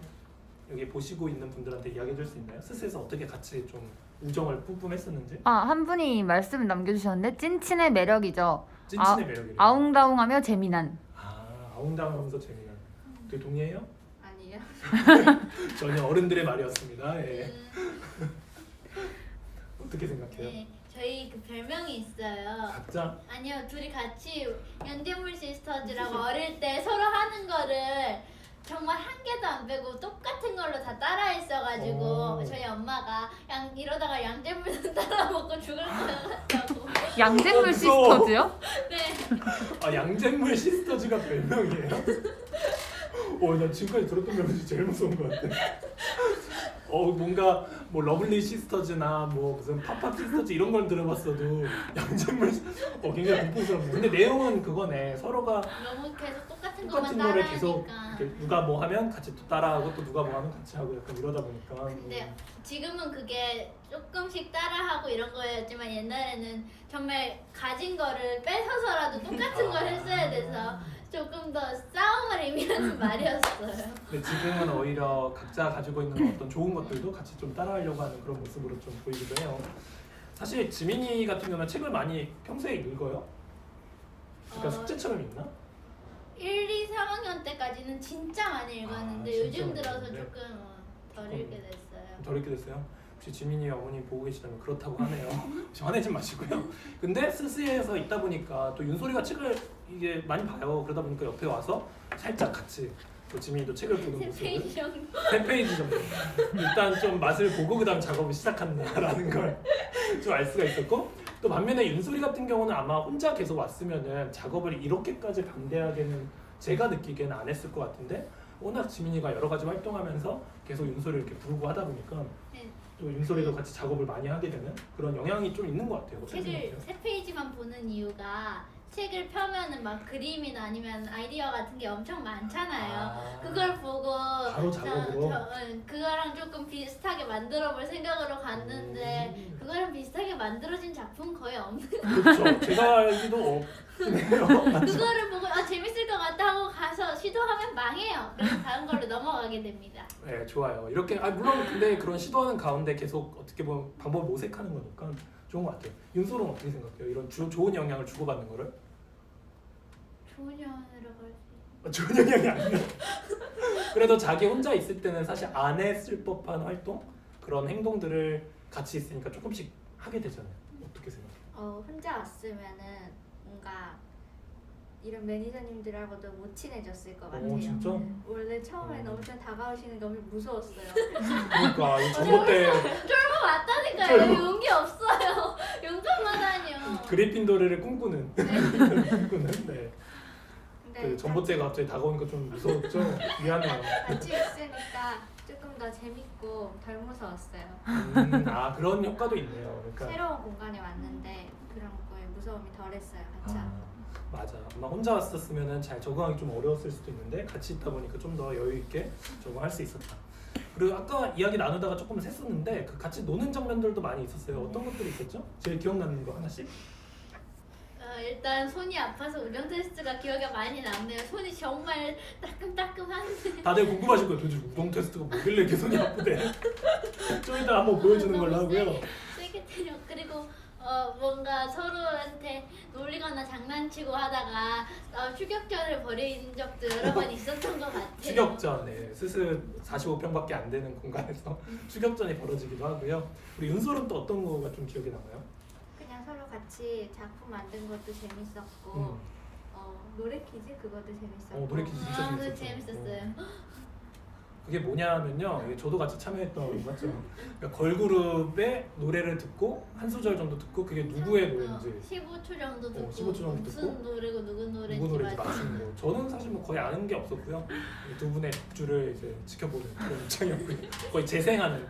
여기 보시고 있는 분들한테 이야기해 줄 수 있나요? 스스에서 어떻게 같이 좀 우정을 뿜뿜했었는지? 한 분이 말씀을 남겨주셨는데 찐친의 매력이죠. 찐친의 매력이래요. 아웅다웅하며 재미난. 아웅다웅하면서 재미난. 되게 동의해요? 아니에요? 전혀 어른들의 말이었습니다. 예. 어떻게 생각해요? 네, 저희 그 별명이 있어요. 각자 아니요, 둘이 같이 연대물 시스터즈라고 어릴 때 서로 하는 거를 정말 한 개도 안 빼고 똑같은 걸로 다 따라했어가지고 오. 저희 엄마가 이러다가 양재물도 따라 먹고 죽을 것 같다고. 양잿물 무서워. 시스터즈요? 네. 아 양잿물 시스터즈가 별명이에요? 나 지금까지 들었던 별명 중에 제일 무서운 것 같아. 뭔가 뭐 러블리 시스터즈나 뭐 무슨 팝팝 시스터즈 이런 걸 들어봤어도 양잿물 굉장히 공포스럽네. 근데 내용은 그거네. 서로가 너무 계속 똑같은 것만 똑같은 거를 계속 따라하니까. 이렇게 누가 뭐 하면 같이 또 따라하고 또 누가 뭐 하면 같이 하고 약간 이러다 보니까. 근데 지금은 그게 조금씩 따라하고 이런 거였지만 옛날에는 정말 가진 거를 뺏어서라도 똑같은 걸 했어야 돼서 조금 더 싸움을 의미하는 말이었어요. 근데 지금은 오히려 각자 가지고 있는 어떤 좋은 것들도 같이 좀 따라하려고 하는 그런 모습으로 좀 보이기도 해요. 사실 지민이 같은 경우는 책을 많이 평소에 읽어요? 그러니까 숙제처럼 읽나? 1, 2, 3학년 때까지는 진짜 많이 읽었는데 진짜 요즘 많이 들어서 읽었는데? 조금 덜 조금 읽게 됐어요. 덜 읽게 됐어요? 혹시 지민이 어머니 보고 계시다면 그렇다고 하네요. 혹시 화내지 마시고요. 근데 스스에서 있다 보니까 또 윤소리가 책을 이게 많이 봐요. 그러다 보니까 옆에 와서 살짝 같이 또 지민이도 책을 보는 3페이지 모습을 정도. 3페이지 정도 일단 좀 맛을 보고 그다음 작업을 시작한다라는 걸 좀 알 수가 있었고, 또 반면에 윤소리 같은 경우는 아마 혼자 계속 왔으면은 작업을 이렇게까지 방대하게는 제가 느끼기에는 안 했을 것 같은데, 워낙 지민이가 여러 가지 활동하면서 계속 윤소리를 이렇게 부르고 하다 보니까 네. 또 윤소리도 같이 작업을 많이 하게 되는 그런 영향이 좀 있는 것 같아요. 어떻게 책을 생각해요? 3페이지만 보는 이유가 책을 펴면은 막 그림이나 아니면 아이디어 같은 게 엄청 많잖아요. 그걸 보고 바로 작업으로? 그거랑 조금 비슷하게 만들어볼 생각으로 갔는데 그거랑 비슷하게 만들어진 작품 거의 없는. 그렇죠. 제가 알기도 없네요. 그거를 보고 재밌을 것 같다 하고 가서 시도하면 망해요. 그래서 다른 걸로 넘어가게 됩니다. 네, 좋아요. 이렇게 물론 근데 그런 시도하는 가운데 계속 어떻게 보면 방법을 모색하는 거니까 좋은 것 같아요. 윤소는 어떻게 생각해요? 이런 좋은 영향을 주고받는 거를? 좋은 영화라고 할 수 있어요. 좋은 영향이 아니에요. 그래도 자기 혼자 있을 때는 사실 안 했을 법한 활동? 그런 행동들을 같이 있으니까 조금씩 하게 되잖아요. 어떻게 생각해요? 혼자 왔으면은 뭔가 이런 매니저님들하고도 못 친해졌을 것 같아요. 진짜? 원래 처음에는 엄청 다가오시는 게 너무 무서웠어요. 그러니까 이 전봇 때 쫄고 왔다니까요. 여기 용기 없어요. 용병만 다녀. 그리핀도르를 꿈꾸는 네. 근데 그 전봇대가 갑자기 다가오니까 좀 무서웠죠? 미안해요. 같이 있으니까 조금 더 재밌고 덜 무서웠어요. 그런 효과도 있네요. 그러니까 새로운 공간에 왔는데 그런 거에 무서움이 덜했어요. 같이 하면. 맞아. 아마 혼자 왔었으면은 잘 적응하기 좀 어려웠을 수도 있는데 같이 있다 보니까 좀 더 여유 있게 적응할 수 있었다. 그리고 아까 이야기 나누다가 조금 샜었는데 그 같이 노는 장면들도 많이 있었어요. 어떤 것들이 있었죠? 제일 기억나는 거 하나씩? 일단 손이 아파서 우정 테스트가 기억에 많이 남네요. 손이 정말 따끔따끔한데. 다들 궁금하실 거예요. 도대체 우정 테스트가 뭐길래 이렇게 손이 아프대? 좀 이따 한번 보여주는 걸로 하고요. 세게 때려. 그리고 뭔가 서로한테 놀리거나 장난치고 하다가 추격전을 벌인 적도 여러 번 있었던 것 같아요. 추격전, 스스 45평밖에 안 되는 공간에서 추격전이 벌어지기도 하고요. 우리 윤솔은 또 어떤 거가 좀 기억에 남아요? 그냥 서로 같이 작품 만든 것도 재밌었고 노래 퀴즈 그것도 재밌었고 노래 퀴즈 진짜 그거 재밌었죠. 재밌었어요. 그게 뭐냐면요, 이게 저도 같이 참여했던 거 맞죠? 그러니까 걸그룹의 노래를 듣고 한 소절 정도 듣고 그게 누구의 노래인지 15초 정도 듣고 15초 정도 무슨 듣고 노래고 누구 노래인지 누구 노래인지 맞추고. 맞추는 거. 저는 사실 뭐 거의 아는 게 없었고요. 이 두 분의 곡주를 이제 지켜보는 그런 입장이었고요. 거의 재생하는,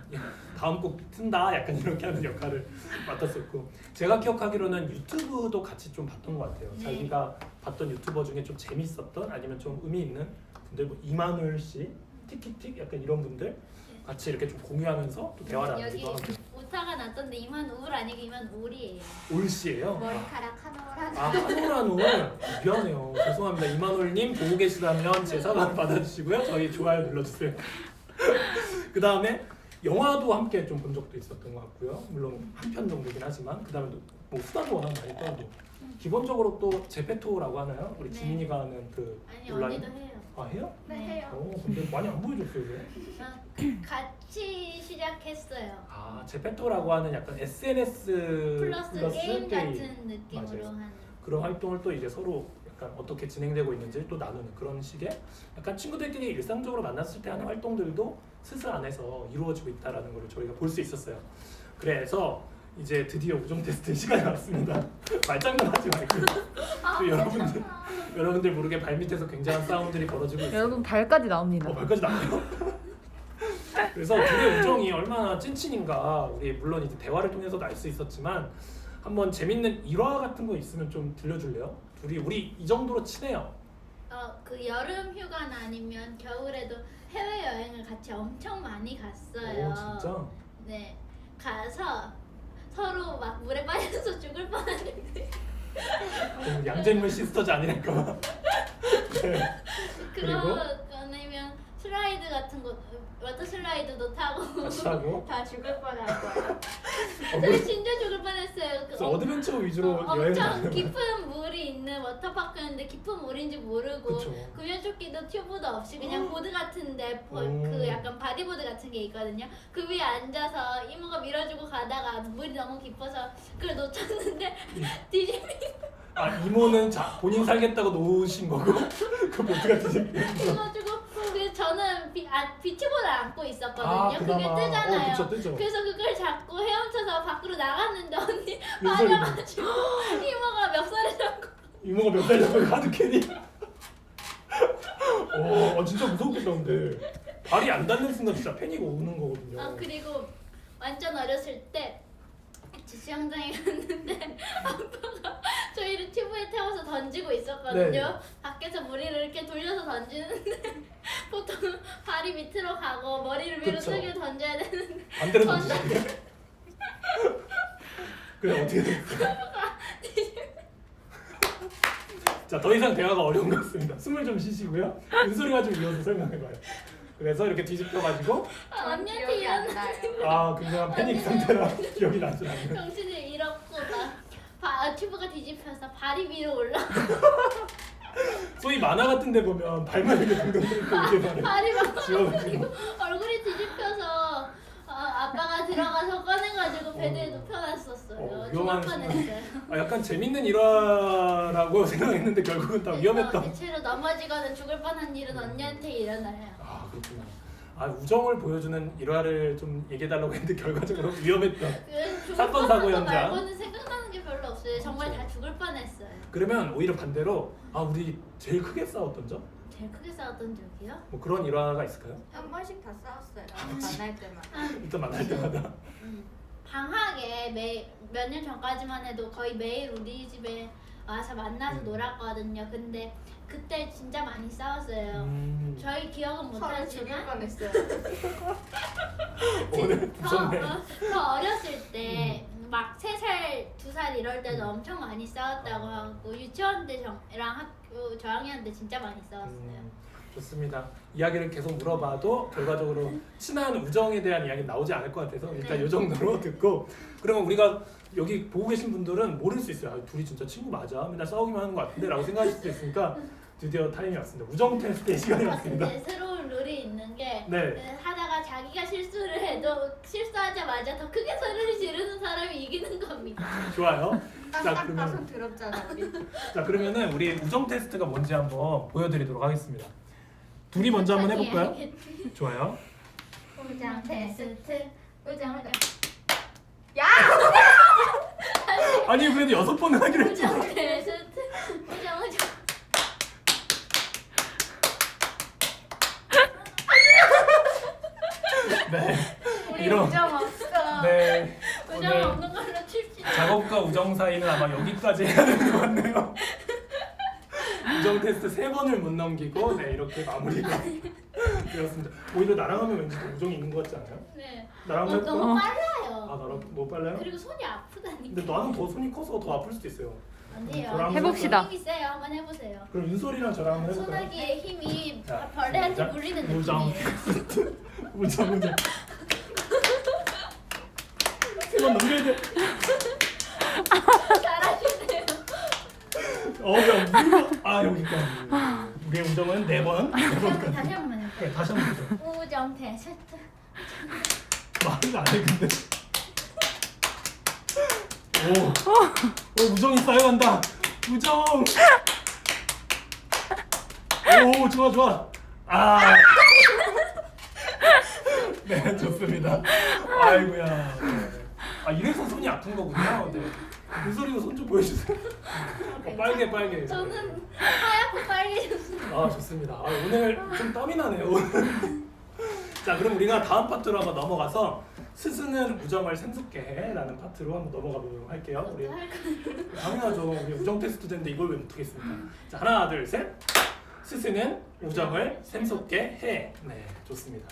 다음 곡 튼다 약간 이렇게 하는 역할을 맡았었고, 제가 기억하기로는 유튜브도 같이 좀 봤던 것 같아요. 네. 자기가 봤던 유튜버 중에 좀 재밌었던 아니면 좀 의미 있는 분들, 뭐 이만울 씨, 틱틱틱 약간 이런 분들 같이 이렇게 좀 공유하면서 또 대화를 여기 나누기도 하고. 오타가 났던데 이만울 아니고 이만울이에요. 올 씨예요? 머리카락 하나하나 한올한올 미안해요. 죄송합니다. 이만올님 보고 계시다면 제 사과를 받아주시고요. 저희 좋아요 눌러주세요. 그 다음에 영화도 함께 좀 본 적도 있었던 것 같고요. 물론 한 편 정도긴 하지만 그 다음에 뭐 수다도 워낙 많이 떨고 기본적으로 또 제페토라고 하나요? 우리 네. 지민이가 하는 그 아니 온라인 언니도 해요. 아 해요? 네, 해요. 근데 많이 안 보여줬어요 왜? 같이 시작했어요. 아 제페토라고 하는 약간 SNS 플러스 게임 같은 느낌으로 맞아요. 하는. 그런 활동을 또 이제 서로 약간 어떻게 진행되고 있는지 또 나누는 그런 식의 약간 친구들끼리 일상적으로 만났을 때 하는 활동들도 스스 안에서 이루어지고 있다라는 걸 저희가 볼 수 있었어요. 그래서 이제 드디어 우정 테스트 시간이 왔습니다. 말장난하지 말고 또 여러분들 모르게 발밑에서 굉장한 싸움들이 벌어지고 있어요. 여러분 발까지 나옵니다. 발까지 나와요. 그래서 둘의 우정이 얼마나 찐친인가 우리 물론 이제 대화를 통해서도 알 수 있었지만 한번 재밌는 일화 같은 거 있으면 좀 들려줄래요? 우리 이 정도로 친해요. 그 여름 휴가나 아니면 겨울에도 해외 여행을 같이 엄청 많이 갔어요. 오 진짜? 네, 가서 서로 막 물에 빠져서 죽을 뻔했는데 양재물 시스터즈 아니랄까. 네. 그리고? 아니면 슬라이드 같은 거 워터 슬라이드도 타고 같이 하고 다 죽을 뻔할 거야. 저희 진짜 죽을 뻔했어요. 그래서 어드벤처 위주로 여행을 엄청 다녀요. 깊은 물이 있는 워터파크였는데 깊은 물인지 모르고 그쵸. 구명조끼도 튜브도 없이 그냥 보드 같은데 오. 그 약간 바디보드 같은 게 있거든요. 그 위에 앉아서 이모가 밀어주고 가다가 물이 너무 깊어서 그걸 놓쳤는데 뒤집히 아 이모는 본인 살겠다고 놓으신 거고 그 보트가 뒤집히는 거. 그래가지고 그 저는 비치보드를 안고 있었거든요. 아 그게 그나마 뜨잖아요. 그쵸 뜨죠. 그래서 그걸 잡고 헤엄쳐서 밖으로 나갔는데 언니 몇 맞아가지고 이모가 멱살을 잡고 이모가 몇 살 잡고 하드캐리. 진짜 무섭겠다 근데 발이 안 닿는 순간 진짜 패닉 오는 거거든요. 그리고 완전 어렸을 때 수영장에 갔는데 아빠가 저희를 튜브에 태워서 던지고 있었거든요. 네. 밖에서 머리를 이렇게 돌려서 던지는데 보통 발이 밑으로 가고 머리를 위로 그쵸. 숙여 던져야 되는데 반대로 던지시네. 그래 어떻게 됐어? 자, 더 이상 대화가 어려운 것 같습니다. 숨을 좀 쉬시고요. 은솔이가 좀 이어서 설명해봐요. 그래서 이렇게 뒤집혀가지고 언니한테 기억이 안 이런 나요. 굉장한 패닉 상태라 기억이 나지 않아요. 정신을 잃었고 튜브가 뒤집혀서 발이 위로 올라 소위 만화 같은 데 보면 발만 이렇게 동동 들고 이렇게 말해. 발이 막 지워가지고. 얼굴이 뒤집혀서 아빠가 들어가서 꺼내가지고 베드에 눕혀놨었어요. 위험한 죽을 뻔했어요. 약간 재밌는 일화라고 생각했는데 결국은 다 위험했던. 대체로 넘어지거나 죽을 뻔한 일은 언니한테 일어나요. 그렇구나. 우정을 보여주는 일화를 좀 얘기해달라고 했는데 결과적으로 위험했던. 죽을 사건, 뻔한 사고 거 현장. 말고는 생각나는 게 별로 없어요. 정말 그렇죠. 다 죽을 뻔했어요. 그러면 오히려 반대로 우리 제일 크게 싸웠던 점? 제일 크게 싸웠던 적이요? 뭐 그런 일화가 있을까요? 한 번씩 다 싸웠어요. 만날 때마다. 일단 만날 때마다. 방학에 몇 년 전까지만 해도 거의 매일 우리 집에 와서 만나서 놀았거든요. 근데 그때 진짜 많이 싸웠어요. 저희 기억은 서로 죽을 못하지만 뻔했어요. 오늘 무섭네. 더 어렸을 때 막 3살, 2살 이럴 때도 엄청 많이 싸웠다고 하고 유치원 때랑 학교 저학년 때 진짜 많이 싸웠어요. 좋습니다. 이야기를 계속 물어봐도 결과적으로 친한 우정에 대한 이야기 나오지 않을 것 같아서 일단 네. 이 정도로 듣고 그러면 우리가 여기 보고 계신 분들은 모를 수 있어요. 둘이 진짜 친구 맞아? 맨날 싸우기만 하는 것 같은데 라고 생각하실 수도 있으니까 드디어 타임이 왔습니다. 우정 테스트의 시간이 왔습니다. 근데 새로운 룰이 있는 게 네. 하다가 자기가 실수를 해도 실수하자마자 더 크게 소리를 지르는 사람이 이기는 겁니다. 좋아요. 자 딱 그러면 봐서 더럽잖아 우리. 그러면은 우리 우정 테스트가 뭔지 한번 보여드리도록 하겠습니다. 둘이 먼저 한번 해볼까요? 좋아요. 우정 테스트 우정 아니 그래도 6번은 하기로 했죠. 우정 테스트 우정 네. 우리 이런. 우정 없어. 네. 우정 오늘 없는 걸로 칩시다. 작업과 우정 사이는 아마 여기까지 해야 되는 것 같네요. 우정 테스트 3번을 못 넘기고 이렇게 마무리가 되었습니다. 오히려 나랑 하면 왠지 더 우정이 있는 것 같지 않아요? 네. 나랑 할 너무 빨라요. 나랑 뭐 빨라요? 그리고 손이 아프다니까. 근데 나는 더 손이 커서 더 아플 수도 있어요. 아니에요. 저랑 해봅시다. 힘이 세요. 한번 해보세요. 그럼 윤솔이랑 저랑 한번 해볼까요? 소나기의 힘이 자, 벌레한테 시작. 물리는 우정. 느낌이에요. 우정. 3번 넘겨야 돼. 잘하시네요. 야, 우리가 여기까지. 우리의 우정은 4번. 다시 한 번 해볼까요? 그래, 다시 한번 보죠. 우정 테스트. 말을 안 해, 근데. 우정이 쌓여간다. 우정. 좋아, 좋아. 네, 좋습니다. 아이고야. 이래서 손이 아픈 거군요. 네. 윤소리도 손 좀 보여주세요. 빨개. 저는 하얗고 빨개졌어요. 좋습니다. 오늘 좀 땀이 나네요. 자, 그럼 우리가 다음 파트로 한번 넘어가서 스승은 우정을 샘솟게 해라는 파트로 한번 넘어가 보도록 할게요. 우리 당연하죠. 우리 우정 테스트 됐는데 이걸 왜 못하겠습니까? 자, 하나, 둘, 셋. 스승은 우정을 샘솟게 해. 네, 좋습니다.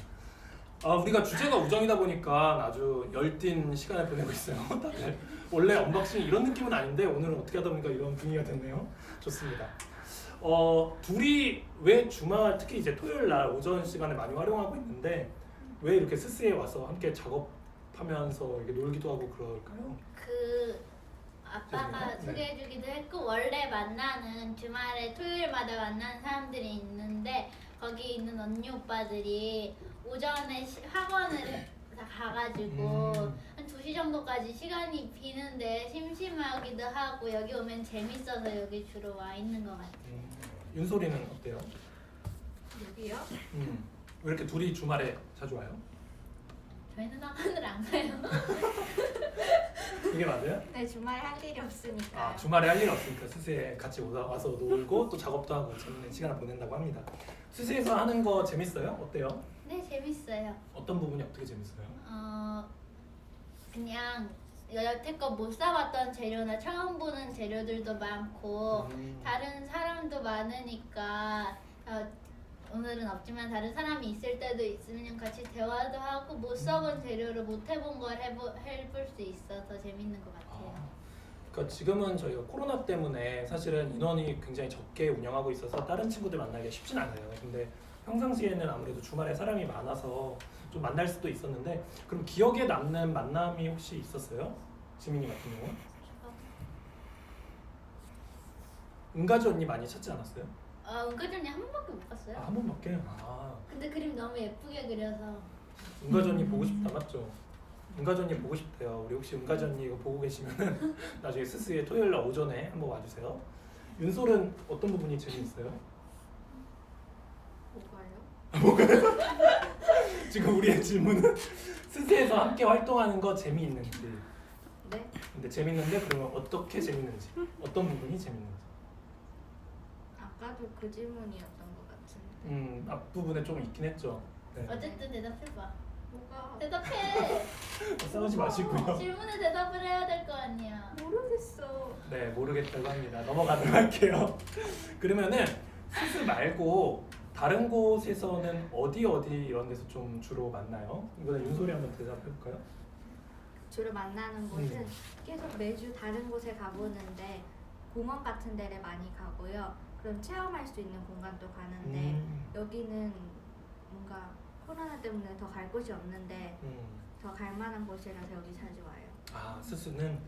우리가 주제가 우정이다 보니까 아주 열띤 시간을 보내고 있어요. 다들 원래 언박싱이 이런 느낌은 아닌데 오늘은 어떻게 하다 보니까 이런 분위기가 됐네요. 좋습니다. 둘이 왜 주말 특히 이제 토요일 날 오전 시간에 많이 활용하고 있는데 왜 이렇게 스스에 와서 함께 작업하면서 이렇게 놀기도 하고 그럴까요? 그 아빠가 네. 소개해주기도 했고 원래 만나는 주말에 토요일마다 만나는 사람들이 있는데 거기 있는 언니 오빠들이 오전에 학원을 다 가가지고 한 2시 정도까지 시간이 비는데 심심하기도 하고 여기 오면 재밌어서 여기 주로 와 있는 것 같아요. 윤소리는 어때요? 여기요? 왜 이렇게 둘이 주말에 자주 와요? 저희는 학원을 안 가요. 이게 맞아요? 네, 주말에 할 일이 없으니까. 주말에 할 일 없으니까 스스에 같이 와서 놀고 또 작업도 하고 재밌는 시간을 보낸다고 합니다. 스스에서 하는 거 재밌어요? 어때요? 네, 재밌어요. 어떤 부분이 어떻게 재밌어요? 그냥 여태껏 못 사봤던 재료나 처음 보는 재료들도 많고 다른 사람도 많으니까 오늘은 없지만 다른 사람이 있을 때도 있으면 같이 대화도 하고 못 써본 재료를 못 해본 걸 해볼 수 있어서 재밌는 것 같아요. 그러니까 지금은 저희가 코로나 때문에 사실은 인원이 굉장히 적게 운영하고 있어서 다른 친구들 만나기가 쉽진 않아요. 근데 평상시에는 아무래도 주말에 사람이 많아서 좀 만날 수도 있었는데 그럼 기억에 남는 만남이 혹시 있었어요? 지민이 같은 경우? 은가지 언니 많이 찾지 않았어요? 은가지 언니 한 번밖에 못 봤어요. 한 번밖에? 근데 그림 너무 예쁘게 그려서 은가지 언니 보고 싶다 맞죠? 은가지 언니 보고 싶대요. 우리 혹시 은가지 언니 이거 보고 계시면은 나중에 스스의 토요일 날 오전에 한번 와주세요. 윤솔은 어떤 부분이 재미있어요? 뭐가요? 지금 우리의 질문은 스스에서 함께 활동하는 거 재미있는지. 네? 근데 재밌는데 그러면 어떻게 재밌는지, 어떤 부분이 재밌는지. 아까도 그 질문이었던 것 같은데. 앞부분에 좀 있긴 했죠. 네. 어쨌든 대답해봐. 뭐가? 대답해. 싸우지 마시고요. 질문에 대답을 해야 될 거 아니야. 모르겠어. 네, 모르겠다고 합니다. 넘어가도록 할게요. 그러면은 스스 말고 다른 곳에서는 어디 이런 데서 좀 주로 만나요? 이거는 윤소리 한번 대답해볼까요? 주로 만나는 곳은 계속 매주 다른 곳에 가보는데 공원 같은 데를 많이 가고요. 그럼 체험할 수 있는 공간도 가는데 여기는 뭔가 코로나 때문에 더 갈 곳이 없는데 더 갈 만한 곳이라서 여기 자주 와요. 스스는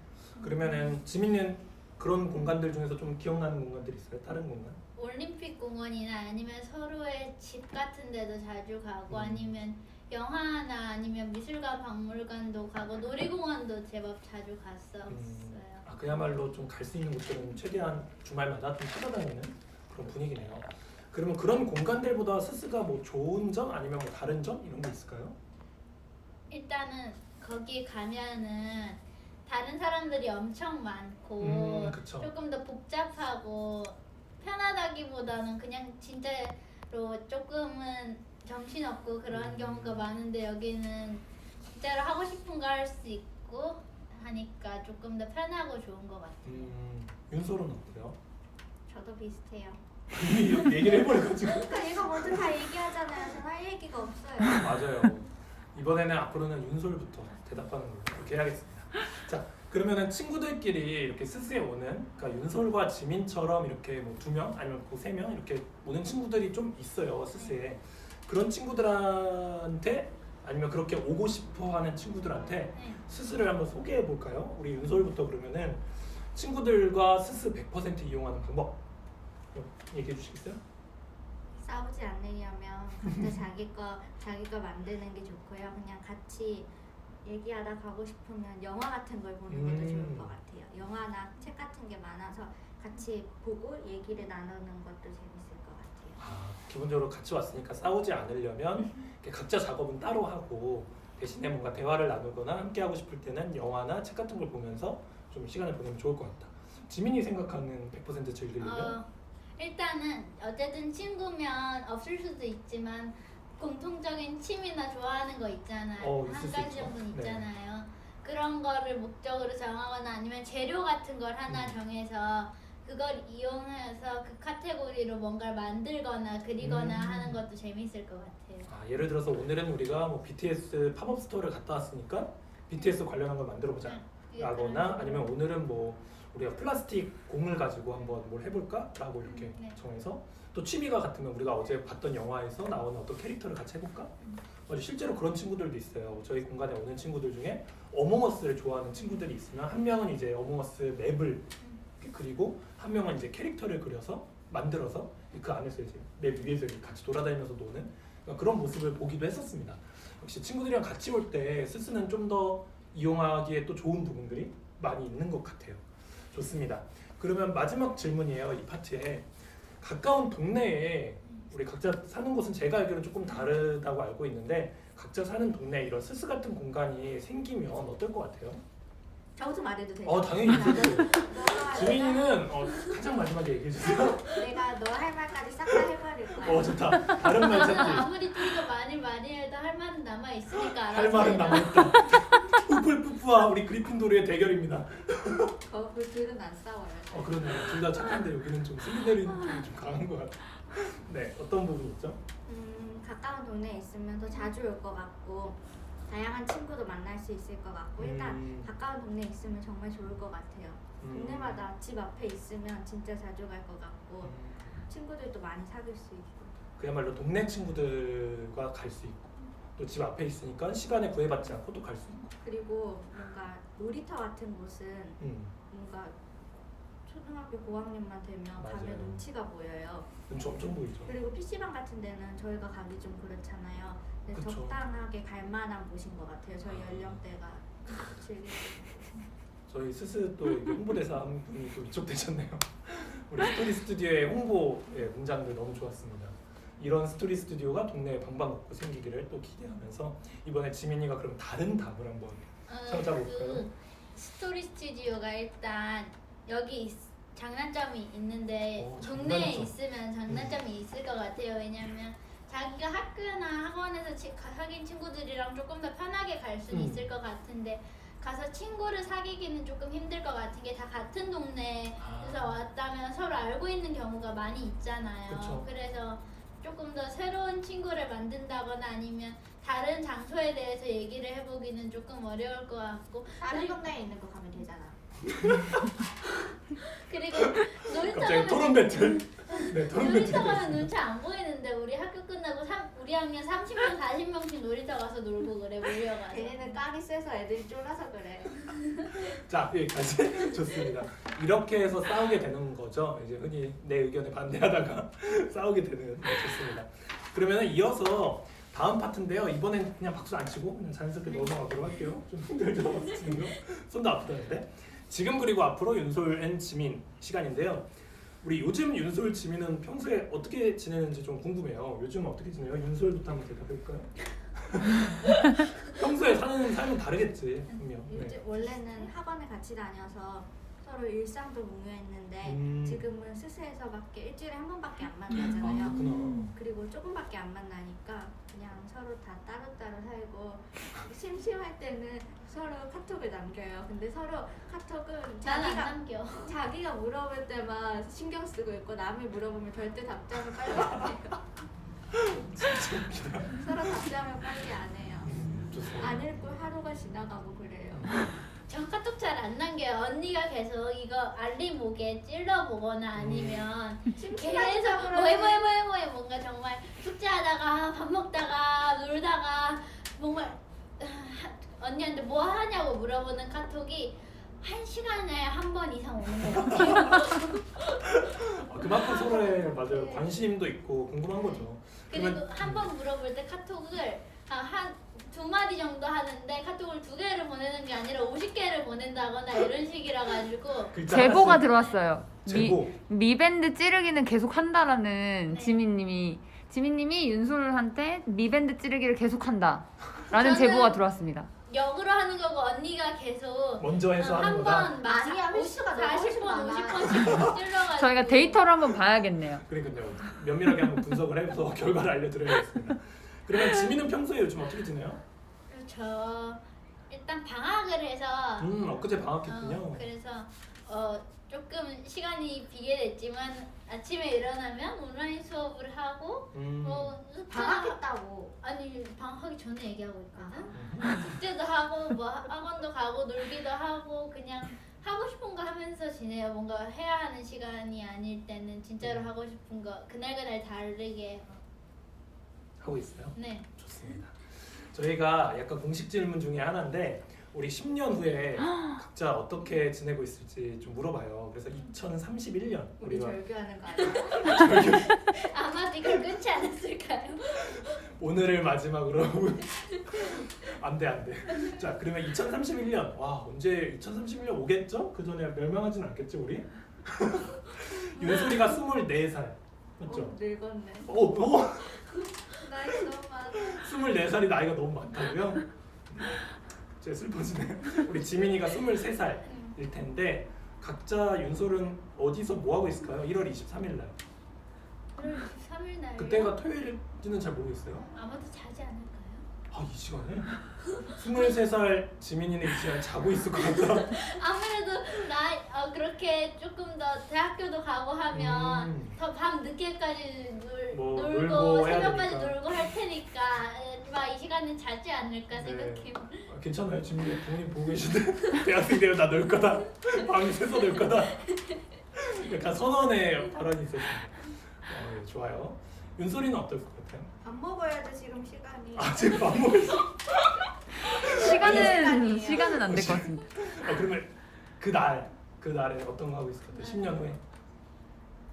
그러면은 지민은 그런 공간들 중에서 좀 기억나는 공간들 있어요? 다른 공간? 올림픽 공원이나 아니면 서로의 집 같은 데도 자주 가고 아니면 영화나 아니면 미술관 박물관도 가고 놀이공원도 제법 자주 갔었어요. 그야말로 좀 갈 수 있는 곳들은 최대한 주말마다 좀 찾아다니는 그런 분위기네요. 그러면 그런 공간들보다 스스가 뭐 좋은 점 아니면 뭐 다른 점 이런 게 있을까요? 일단은 거기 가면은 다른 사람들이 엄청 많고 그쵸. 조금 더 복잡하고 편하다기보다는 그냥 진짜로 조금은 정신없고 그런 경우가 많은데 여기는 진짜로 하고 싶은 거 할 수 있고 하니까 조금 더 편하고 좋은 것 같아요. 윤솔은 어때요? 저도 비슷해요. 이미 얘기를 해버려가지고. 그러니까 얘가 먼저 다 얘기하잖아요. 저는 할 얘기가 없어요. 맞아요. 이번에는 앞으로는 윤솔부터 대답하는 걸로 그렇게 해야겠습니다. 자, 그러면은 친구들끼리 이렇게 스스에 오는, 그러니까 윤솔과 지민처럼 이렇게 뭐 2명 아니면 뭐 3명 이렇게 오는 친구들이 좀 있어요 스스에. 그런 친구들한테 아니면 그렇게 오고 싶어하는 친구들한테 스스를 한번 소개해 볼까요? 우리 윤솔부터 그러면은 친구들과 스스 100% 이용하는 방법 얘기해 주시겠어요? 각자 자기 거 만드는 게 좋고요. 그냥 같이 얘기하다 가고 싶으면 영화 같은 걸 보는 것도 좋을 것 같아요. 영화나 책 같은 게 많아서 같이 보고 얘기를 나누는 것도 재밌을 것 같아요. 아, 기본적으로 같이 왔으니까 싸우지 않으려면 이렇게 각자 작업은 따로 하고 대신에 뭔가 대화를 나누거나 함께 하고 싶을 때는 영화나 책 같은 걸 보면서 좀 시간을 보내면 좋을 것 같다. 지민이 생각하는 100% 즐기려면? 일단은 어쨌든 친구면 없을 수도 있지만 공통적인 취미나 좋아하는 거 있잖아요. 있을 한 수 가지 있죠. 정도는 네. 있잖아요. 그런 거를 목적으로 정하거나 아니면 재료 같은 걸 하나 정해서 그걸 이용해서 그 카테고리로 뭔가를 만들거나 그리거나 하는 것도 재밌을 것 같아요. 아, 예를 들어서 오늘은 우리가 뭐 BTS 팝업 스토어를 갔다 왔으니까 BTS 관련한 걸 만들어 보자 라거나 아니면 오늘은 뭐 우리가 플라스틱 공을 가지고 한번 뭘 해볼까? 라고 이렇게 네. 정해서 또 취미가 같으면 우리가 어제 봤던 영화에서 나오는 어떤 캐릭터를 같이 해볼까? 실제로 그런 친구들도 있어요. 저희 공간에 오는 친구들 중에 어몽어스를 좋아하는 친구들이 있으면 한 명은 이제 어몽어스 맵을 그리고 한 명은 이제 캐릭터를 그려서 만들어서 그 안에서 이제 맵 위에서 이렇게 같이 돌아다니면서 노는 그런 모습을 보기도 했었습니다. 역시 친구들이랑 같이 올 때 스스는 좀 더 이용하기에 또 좋은 부분들이 많이 있는 것 같아요. 좋습니다. 그러면 마지막 질문이에요. 이 파트에 가까운 동네에 우리 각자 사는 곳은 제가 알기로는 조금 다르다고 알고 있는데 각자 사는 동네에 이런 스스 같은 공간이 생기면 어떨 것 같아요? 저부터 말해도 돼요? 당연히 지민이는 가장 마지막에 얘기해 주세요. 내가 너 할 말까지 싹 다 해버릴 거야. 좋다. 다른 말 저는 찾기. 아무리 우리가 많이 해도 할 말은 남아 있으니까 할 말은 남아있다. 푸풀푸푸와 우리 그리핀도르의 대결입니다. 그 둘은 안 싸워요. 그러네요. 둘 다 착한데 여기는 좀 슬리데린 쪽이 좀 강한 것 같아요. 네, 어떤 부분이 있죠? 가까운 동네에 있으면 더 자주 올 것 같고 다양한 친구도 만날 수 있을 것 같고 일단 가까운 동네에 있으면 정말 좋을 것 같아요. 동네마다 집 앞에 있으면 진짜 자주 갈 것 같고 친구들도 많이 사귈 수 있고 그야말로 동네 친구들과 갈 수 있고 또 집 앞에 있으니까 시간에 구애받지 않고 또 갈 수 있고 그리고 뭔가 놀이터 같은 곳은 뭔가 초등학교 고학년만 되면 맞아요. 가면 눈치가 보여요. 눈치 엄청 보이죠. 그리고 PC방 같은 데는 저희가 가기 좀 그렇잖아요. 근데 그쵸. 적당하게 갈 만한 곳인 것 같아요. 저희 연령대가 즐길 저희 스스 또 여기 홍보대사 한 분이 또 이쪽 되셨네요. 우리 스토리 스튜디오의 홍보 문장들 너무 좋았습니다. 이런 스토리 스튜디오가 동네에 방방곡곡 생기기를 또 기대하면서 이번에 지민이가 그럼 다른 답을 한번 찾아볼까요? 그 스토리 스튜디오가 일단 여기 장단점이 있는데 동네에 장단점. 있으면 장단점이 있을 것 같아요. 왜냐면 자기가 학교나 학원에서 사귄 친구들이랑 조금 더 편하게 갈 수는 있을 것 같은데 가서 친구를 사귀기는 조금 힘들 것 같은 게 다 같은 동네에서 왔다면 서로 알고 있는 경우가 많이 있잖아요. 그쵸. 그래서 조금 더 새로운 친구를 만든다거나 아니면 다른 장소에 대해서 얘기를 해보기는 조금 어려울 것 같고 다른 동네에 있는 거 가면 되잖아. 그리고 갑자기 놀이터 토론 배틀. 네, 토론 배틀. 놀이터 가면 눈치 안 보이는데 우리 학교 끝나고 우리 학년 30명 40명씩 놀이터 가서 놀고 그래 몰려가서 걔네는 깡이 세서 애들이 쫄아서 그래. 자, 여기까지 좋습니다. 이렇게 해서 싸우게 되는 거죠. 이제 흔히 내 의견에 반대하다가 싸우게 되는 좋습니다. 그러면 이어서 다음 파트인데요. 이번엔 그냥 박수 안 치고 그냥 자연스럽게 넘어가도록 할게요. 좀 힘들죠? 지금 손도 아프다는데. 지금 그리고 앞으로 윤솔 앤 지민 시간인데요. 우리 요즘 윤솔 지민은 평소에 어떻게 지내는지 좀 궁금해요. 요즘 어떻게 지내요? 윤솔부터 한번 대답해볼까요? 평소에 사는 삶은 다르겠지 분명. 요즘 원래는 학원을 같이 다녀서 서로 일상도 공유했는데 지금은 스스에서밖에 일주일에 한 번밖에 안 만나잖아요. 그렇구나. 그리고 조금밖에 안 만나니까 그냥 서로 다 따로따로 살고 심심할 때는 서로 카톡을 남겨요. 근데 서로 카톡은 나는 안 남겨. 자기가 물어볼 때만 신경 쓰고 있고 남이 물어보면 절대 답장을 빨리 안 해요. 서로 답장을 빨리 안 해요. 좋습니다. 안 읽고 하루가 지나가고 그래요. 전 카톡 잘 안 남겨요. 언니가 계속 이거 알림 오게 찔러보거나 아니면 계속 뭐해 뭔가 정말 숙제하다가 밥 먹다가 놀다가 정말 언니한테 뭐 하냐고 물어보는 카톡이 한 시간에 한 번 이상 오는 것 같아요. 그만큼 서로의 맞아요 관심도 있고 궁금한 거죠. 그리고 그러면- 한 번 물어볼 때 카톡을 한 2마디 정도 하는데 카톡을 2개를 보내는 게 아니라 50개를 보낸다거나 이런 식이라 가지고 글자 제보가 하나씩- 들어왔어요. 제보. 미밴드 찌르기는 계속 한다라는 네. 지민님이 윤솔한테 미밴드 찌르기를 계속 한다. 라는 저는 제보가 들어왔습니다. 역으로 하는 거고 언니가 계속 먼저 해서 하는 거다. 한번 아니야, 횟수가 너무 훨씬 40번, 많아. 50번씩 찔러가지고 저희가 데이터를 한번 봐야겠네요. 그러니까요. 면밀하게 한번 분석을 해서 결과를 알려드려야겠습니다. 그러면 지민은 평소에 요즘 어떻게 지내요? 저 일단 방학을 해서 엊그제 방학했군요. 그래서 조금 시간이 비게 됐지만 아침에 일어나면 온라인 수업을 하고 방학했다고. 아니 방학하기 전에 얘기하고 있거든. 숙제도 하고 뭐 학원도 가고 놀기도 하고 그냥 하고 싶은 거 하면서 지내요. 뭔가 해야 하는 시간이 아닐 때는 진짜로 하고 싶은 거 그날그날 다르게 하고 있어요. 네. 좋습니다. 저희가 약간 공식 질문 중에 하나인데 우리 10년 후에 각자 어떻게 지내고 있을지 좀 물어봐요. 그래서 2031년 우리 우리가 절교하는 거 아니야? 아마도 이걸 끊지 않았을까요? 오늘을 마지막으로 안돼. 자 그러면 2031년 와 언제 2031년 오겠죠? 그 전에 멸망하진 않겠죠 우리? 윤소리가 24살 맞죠? 늙었네. 나이 너무 많아. 24살이 나이가 너무 많다고요? 진짜 슬퍼지네. 우리 지민이가 23살일 텐데 각자 윤솔은 어디서 뭐 하고 있을까요? 1월 23일 날. 1월 23일 날. 그때가 토요일인지는 잘 모르겠어요. 아마도 자지 않을까요? 이 시간에? 23살 지민이는 이 시간에 자고 있을 것 같다. 아무래도 그렇게 조금 더 대학교도 가고 하면 더 밤 늦게까지 뭐 놀고 놀고 해야 새벽까지 되니까. 놀고 할 테니까 막 이 시간은 자지 않을까 네. 생각해요. 괜찮아요. 지민이 부모님 보고 계신데 대학생 되면 나 놀 거다. 밤이 새서 놀 거다. 약간 선언의 발언이 있었습니다. 네, 좋아요. 윤솔이는 어떨 것 같아요? 밥 먹어야 돼 지금 시간이. 지금 밥 먹을 수 시간은 안 될 것 같습니다. 그러면 그 날에 어떤 거 하고 있을 것 같아요? 10년 후에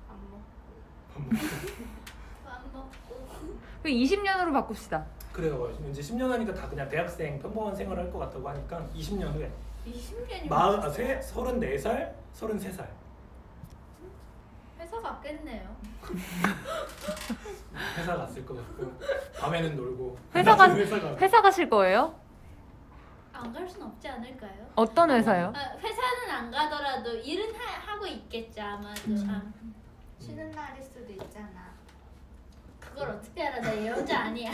밥 먹고. 밥 먹고. 밥 먹고 20년으로 바꿉시다. 그래요. 이제 10년 하니까 다 그냥 대학생 평범한 생활을 할 것 같다고 하니까 20년 후에 20년이면 34살, 33살. 회사 갔겠네요. 회사 갔을 것 같고 밤에는 놀고 회사 가- 낮에는 회사 가고. 회사 가실 거예요? 안 갈 순 없지 않을까요? 어떤 회사요? 회사는 안 가더라도 일은 하고 있겠죠 아마도. 쉬는 날일 수도 있잖아. 그걸 어떻게 알아? 나 여자 아니야.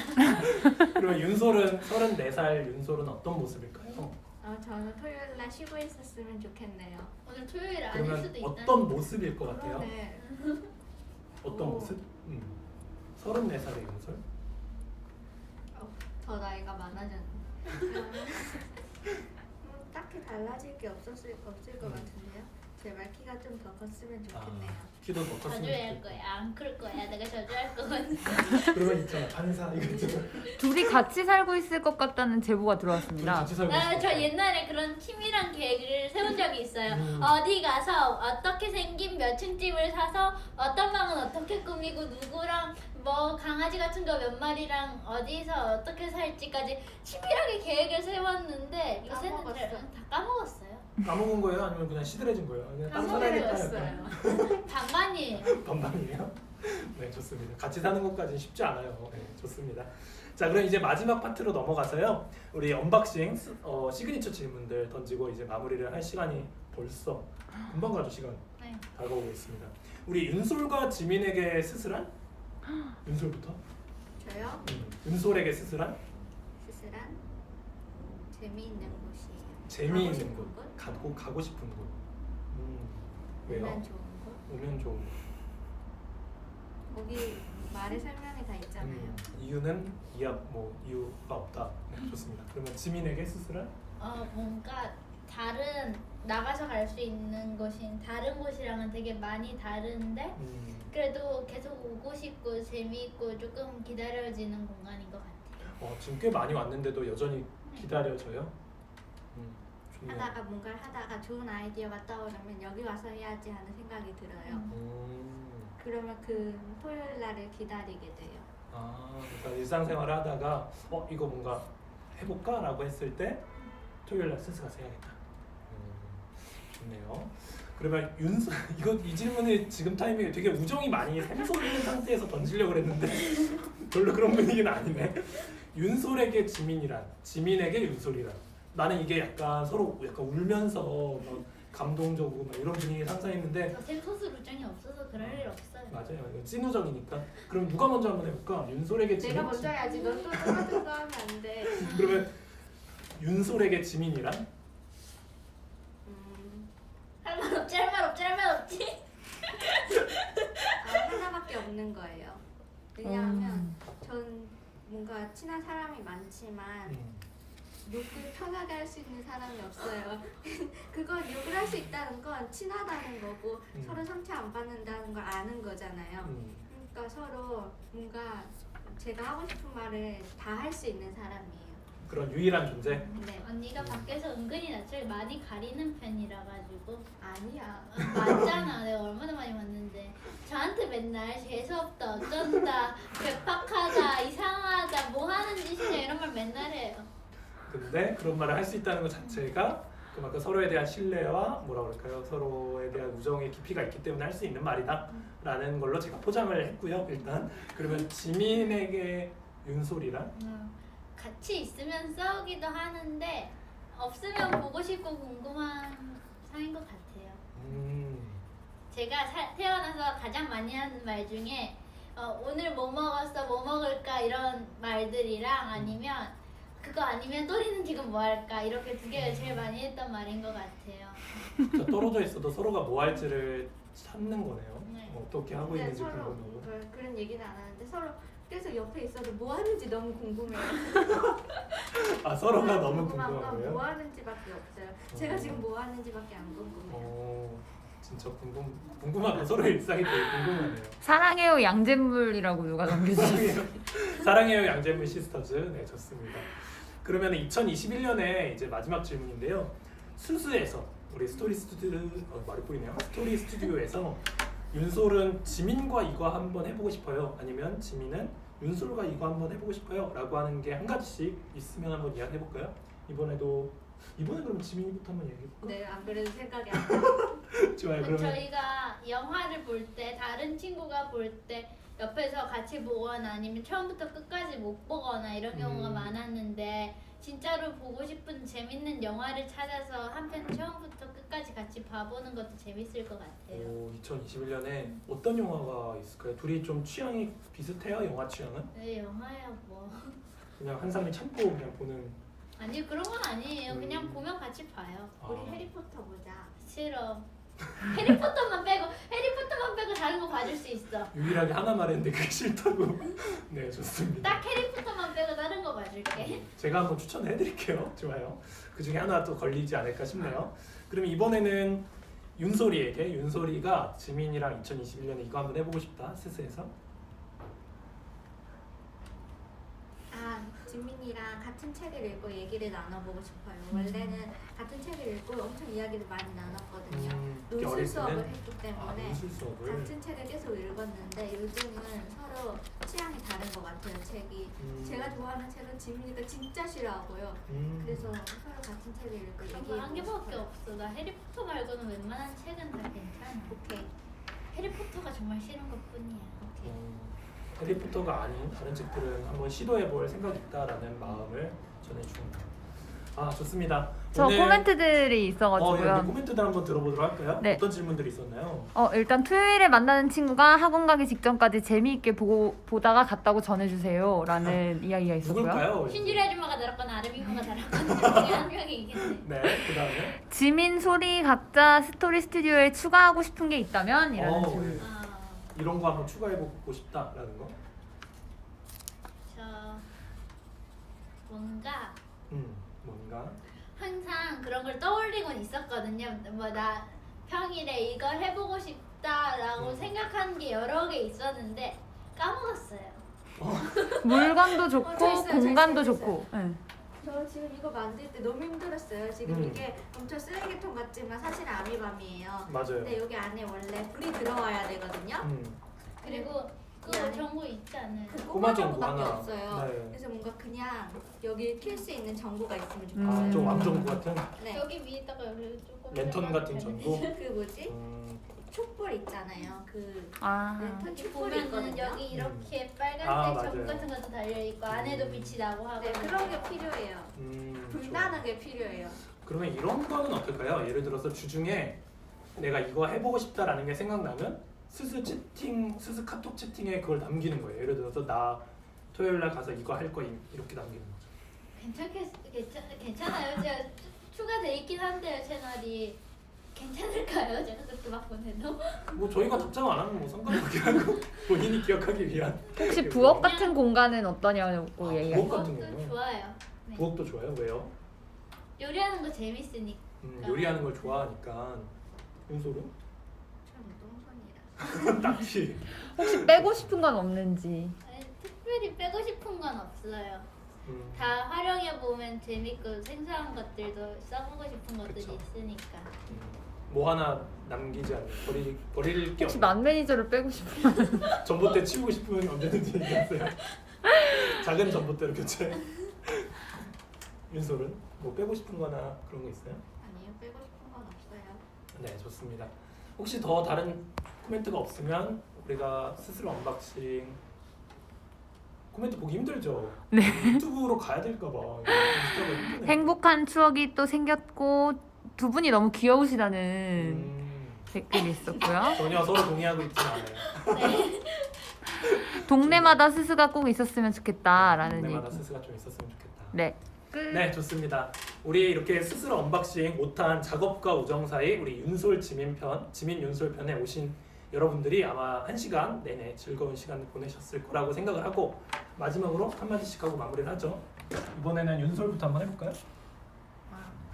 그러면 윤솔은 34살 윤솔은 어떤 모습일까요? 저는 토요일 날 쉬고 있었으면 좋겠네요. 오늘 토요일 아닐 그러면 수도 있다. 어떤 모습일 것 같아요? 그러네. 어떤 오. 모습? 34살의 윤솔? 더 나이가 많아졌네. 딱히 달라질 게 없을 것 같은데요. 제발 키가 좀 더 컸으면 좋겠네요. 키도 더 컸으면 저주할 좋겠고. 거야. 안 클 거야. 내가 저주할 거거든. 그러면 있잖아 반사 이거 있잖아. 둘이 같이 살고 있을 것 같다는 제보가 들어왔습니다. 같이 살고 있을 저 것 같아요. 옛날에 그런 팀이란 계획을 세운 적이 있어요. 음. 어디 가서 어떻게 생긴 몇 층 집을 사서 어떤 방은 어떻게 꾸미고 누구랑 뭐 강아지 같은 거 몇 마리랑 어디서 어떻게 살지까지 치밀하게 계획을 세웠는데 요새는 까먹었어. 다 까먹었어요. 까먹은 거예요? 아니면 그냥 시들해진 거예요? 그냥 따로 살아야겠다 약간. 반반이에요. 반반이에요? 네 좋습니다. 같이 사는 것까지는 쉽지 않아요. 네, 좋습니다. 자 그럼 이제 마지막 파트로 넘어가서요. 우리 언박싱 시그니처 질문들 던지고 이제 마무리를 할 시간이 벌써 금방 가죠 시간. 네. 다가오고 있습니다. 우리 윤솔과 지민에게 스스란? 윤솔부터? 저요? 윤솔에게 스스란? 스스란 재미있는 곳이에요. 재미있는 가고 곳. 싶은 곳? 가고 싶은 곳. 왜요? 오면 좋은 곳. 오면 좋은 곳. 거기 말에 설명이 다 있잖아요. 이유는 이유가 없다. 네, 좋습니다. 그러면 지민에게 스스란? 뭔가 다른 나가서 갈 수 있는 곳인 다른 곳이랑은 되게 많이 다른데 그래도 계속 오고 싶고 재미있고 조금 기다려지는 공간인 것 같아요. 지금 꽤 많이 왔는데도 여전히 기다려져요. 하다가 뭔가를 하다가 좋은 아이디어가 떠오르면 여기 와서 해야지 하는 생각이 들어요. 그러면 그 토요일 날을 기다리게 돼요. 그러니까 일상생활을 하다가 이거 뭔가 해볼까라고 했을 때 토요일 날 스스가 해야겠다. 좋네요. 그러면 이 질문이 지금 타이밍에 되게 우정이 많이 샘솟는 상태에서 던지려고 그랬는데 별로 그런 분위기는 아니네. 윤솔에게 지민이란, 지민에게 윤솔이란. 나는 이게 약간 서로 약간 울면서 막 감동적이고 막 이런 분위기 상상했는데 저 샘소스 루장이 없어서 그럴 일 없어요. 맞아요. 이거 찐우정이니까. 그럼 누가 먼저 한번 해볼까? 윤솔에게 지민. 내가 먼저 해야지. 넌 또 똑같은 거 하면 안 돼. 그러면 윤솔에게 지민이란? 할 말 없지, 할 말 없지, 할 말 없지. 하나밖에 없는 거예요. 왜냐하면 전 뭔가 친한 사람이 많지만 욕을 편하게 할 수 있는 사람이 없어요. 그건 욕을 할 수 있다는 건 친하다는 거고 서로 상처 안 받는다는 걸 아는 거잖아요. 그러니까 서로 뭔가 제가 하고 싶은 말을 다 할 수 있는 사람이에요. 그런 유일한 존재? 네. 언니가 밖에서 은근히 낯을 많이 가리는 편이라 가지고. 아니야. 맞잖아. 내가 얼마나 많이 봤는데 저한테 맨날 재수없다, 어쩐다, 괴팍하다, 이상하다, 뭐 하는 짓이냐 이런 말 맨날 해요. 근데 그런 말을 할 수 있다는 것 자체가 그만큼 서로에 대한 신뢰와 뭐라 그럴까요? 서로에 대한 우정의 깊이가 있기 때문에 할 수 있는 말이다 라는 걸로 제가 포장을 했고요. 일단 그러면 지민에게 윤솔이란? 같이 있으면 싸우기도 하는데 없으면 보고 싶고 궁금한 사이인 것 같아요. 제가 태어나서 가장 많이 하는 말 중에 오늘 뭐 먹었어, 뭐 먹을까 이런 말들이랑 아니면 그거 아니면 또리는 지금 뭐 할까 이렇게 두 개를 제일 많이 했던 말인 것 같아요. 저 떨어져 있어도 서로가 뭐 할지를 찾는 거네요. 네. 어떻게 하고 근데 있는지 서로 궁금하고. 그런 얘기는 안 하는데 서로 계속 옆에 있어도 뭐 하는지 너무 궁금해요. 서로가 너무 궁금한 건 궁금하고요. 뭐 하는지밖에 없어요. 제가 지금 뭐 하는지밖에 안 궁금해요. 진짜 궁금하고 서로의 일상이 되게 궁금하네요. 사랑해요 양잿물이라고 누가 남겨주셨어요. 사랑해요 양재물 시스터즈. 네, 좋습니다. 그러면 2021년에 이제 마지막 질문인데요. 수수에서 우리 스토리 스튜디오 말이 보이네요. 스토리 스튜디오에서 윤솔은 지민과 이거 한번 해보고 싶어요. 아니면 지민은 윤솔과 이거 한번 해보고 싶어요. 라고 하는 게 한 가지씩 있으면 한번 이야기 해볼까요? 이번에 그럼 지민이부터 한번 얘기해볼까? 네, 안 그래도 생각이 안 나요. 좋아요. 그러면 저희가 영화를 볼 때 다른 친구가 볼 때 옆에서 같이 보거나 아니면 처음부터 끝까지 못 보거나 이런 경우가 많았는데 진짜로 보고 싶은 재밌는 영화를 찾아서 한 편 처음부터 끝까지 같이 봐보는 것도 재밌을 것 같아요. 2021년에 어떤 영화가 있을까요? 둘이 좀 취향이 비슷해요? 영화 취향은? 네, 영화야 뭐. 그냥 한 사람이 참고 그냥 보는. 아니 그런 건 아니에요. 그냥 보면 같이 봐요. 우리 해리포터 보자. 싫어. 해리포터만 빼고 다른 거 봐줄 수 있어. 유일하게 하나 말했는데 그게 싫다고. 네, 좋습니다. 딱 해리포터만 빼고 다른 거 봐줄게. 제가 한번 추천을 해드릴게요. 좋아요. 그 중에 하나 또 걸리지 않을까 싶네요. 그럼 이번에는 윤솔이가 지민이랑 2021년에 이거 한번 해보고 싶다. 스스에서. 지민이랑 같은 책을 읽고 얘기를 나눠보고 싶어요. 원래는 같은 책을 읽고 엄청 이야기를 많이 나눴거든요. 특히 논술 어릴 수업을 때는? 했기 때문에 논술 수업을. 같은 책을 계속 읽었는데 요즘은 서로 취향이 다른 것 같아요. 책이 제가 좋아하는 책은 지민이가 진짜 싫어하고요. 그래서 서로 같은 책을 읽고 한 얘기해보고 개밖에 싶어요. 없어. 나 해리포터 말고는 웬만한 책은 다 괜찮아. 오케이. 해리포터가 정말 싫은 것뿐이야. 오케이. 해리포터가 아닌 다른 책들은 한번 시도해볼 생각이 있다라는 마음을 전해줍니다. 좋습니다. 저 오늘 코멘트들이 예, 있어가지고요. 코멘트들 한번 들어보도록 할까요? 네. 어떤 질문들이 있었나요? 일단 토요일에 만나는 친구가 학원 가기 직전까지 재미있게 보다가 갔다고 전해주세요 라는 이야기가 있었고요. 누굴까요? 신주리 아줌마가 달았거나 아르미코가 달았거나 중에 한 명이 있겠네. 네, 그 다음에 지민, 소리 각자 스토리 스튜디오에 추가하고 싶은 게 있다면? 이라는 질문. 이런 거 한번 추가해보고 싶다라는 거. 저 뭔가 뭔가 항상 그런 걸 떠올리곤 있었거든요. 뭐 나 평일에 이걸 해보고 싶다라고 생각한 게 여러 개 있었는데 까먹었어요. 물건도 저 좋고 있어요, 저 공간도 있어요, 좋고. 네. 저 지금 이거 만들 때 너무 힘들었어요. 지금 음. 이게 엄청 쓰레기통 같지만 사실은 아미밤이에요. 맞아요. 근데 여기 안에 원래 불이 들어와야 되거든요. 그리고 그거 정보 있지 않아요? 그 꼬마 꼬마 정보 정보밖에 하나. 없어요. 네. 그래서 뭔가 그냥 여기 킬 수 있는 정보가 있으면 좋겠어요. 아, 좀 왕정부 같은 네. 여기 위에다가 여기 조금 랜턴 같은 전구. 그 뭐지? 음, 촛불 있잖아요. 그 아, 랜턴 여기 촛불이 보면은 있거든요. 여기 이렇게 아, 빨간색 맞아요. 전구 같은 것도 달려 있고 안에도 빛이 나고 하고 네, 그런 게 필요해요. 좋아요. 불나는 게 필요해요. 그러면 이런 거는 어떨까요? 예를 들어서 주중에 내가 이거 해보고 싶다라는 게 생각나면 스스 카톡 채팅에 그걸 남기는 거예요. 예를 들어서 나 토요일 날 가서 이거 할 거 이렇게 남기는 거죠. 괜찮아요. 제가 추가돼 있긴 한데요 채널이 괜찮을까요? 제가 그렇게 막 보내도 뭐 저희가 답장 안 하면 뭐 상관없긴 하고 본인이 기억하기 위한. 혹시 부엌 같은 공간은 어떠냐고 아, 얘기해요. 부엌 같은 그것도 거요? 좋아요. 네. 부엌도 좋아요? 왜요? 요리하는 거 재밌으니까. 요리하는 걸 좋아하니까. 윤소는? 전 똥손이라. 딱히. 혹시 빼고 싶은 건 없는지. 아니, 특별히 빼고 싶은 건 없어요. 음, 다 활용해 보면 재밌고 생소한 것들도 써보고 싶은 것들이 그쵸. 있으니까. 뭐 하나 남기지 않는 버릴 게 혹시 없는. 만 매니저를 빼고 싶으면 전봇대 치우고 싶으면 언제든지 얘기하세요. 작은 전봇대로 교체. 윤솔은 뭐 빼고 싶은 거나 그런 거 있어요? 아니요, 빼고 싶은 건 없어요. 네, 좋습니다. 혹시 더 다른 코멘트가 없으면 우리가 스스로 언박싱 코멘트 보기 힘들죠? 네. 유튜브로 가야 될까 봐. 인스타가 힘드네요. 행복한 추억이 또 생겼고 두 분이 너무 귀여우시다는 댓글이 있었고요. 전혀 서로 동의하고 있지 않아요. 동네마다 스스가 꼭 있었으면 좋겠다라는 동네마다 얘기. 스스가 좀 있었으면 좋겠다. 네. 끝. 네, 좋습니다. 우리 이렇게 스스로 언박싱 5탄 작업과 우정 사이 우리 윤솔 지민 윤솔 편에 오신 여러분들이 아마 1시간 내내 즐거운 시간을 보내셨을 거라고 생각을 하고 마지막으로 한마디씩 하고 마무리를 하죠. 이번에는 윤솔부터 한번 해볼까요?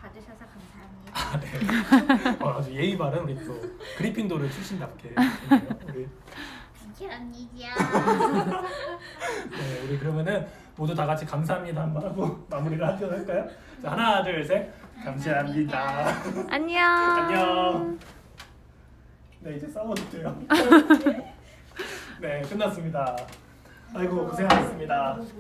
봐주셔서 감사합니다. 아, 네. 아주 예의 바른 우리 또 그리핀도르 출신답게 우리 언니지야. 네, 우리 그러면은 모두 다 같이 감사합니다 한번 하고 마무리를 하도록 할까요? 자, 하나, 둘, 셋. 감사합니다. 안녕. 안녕. 네, 이제 싸워도 돼요. 네, 끝났습니다. 아이고 고생하셨습니다.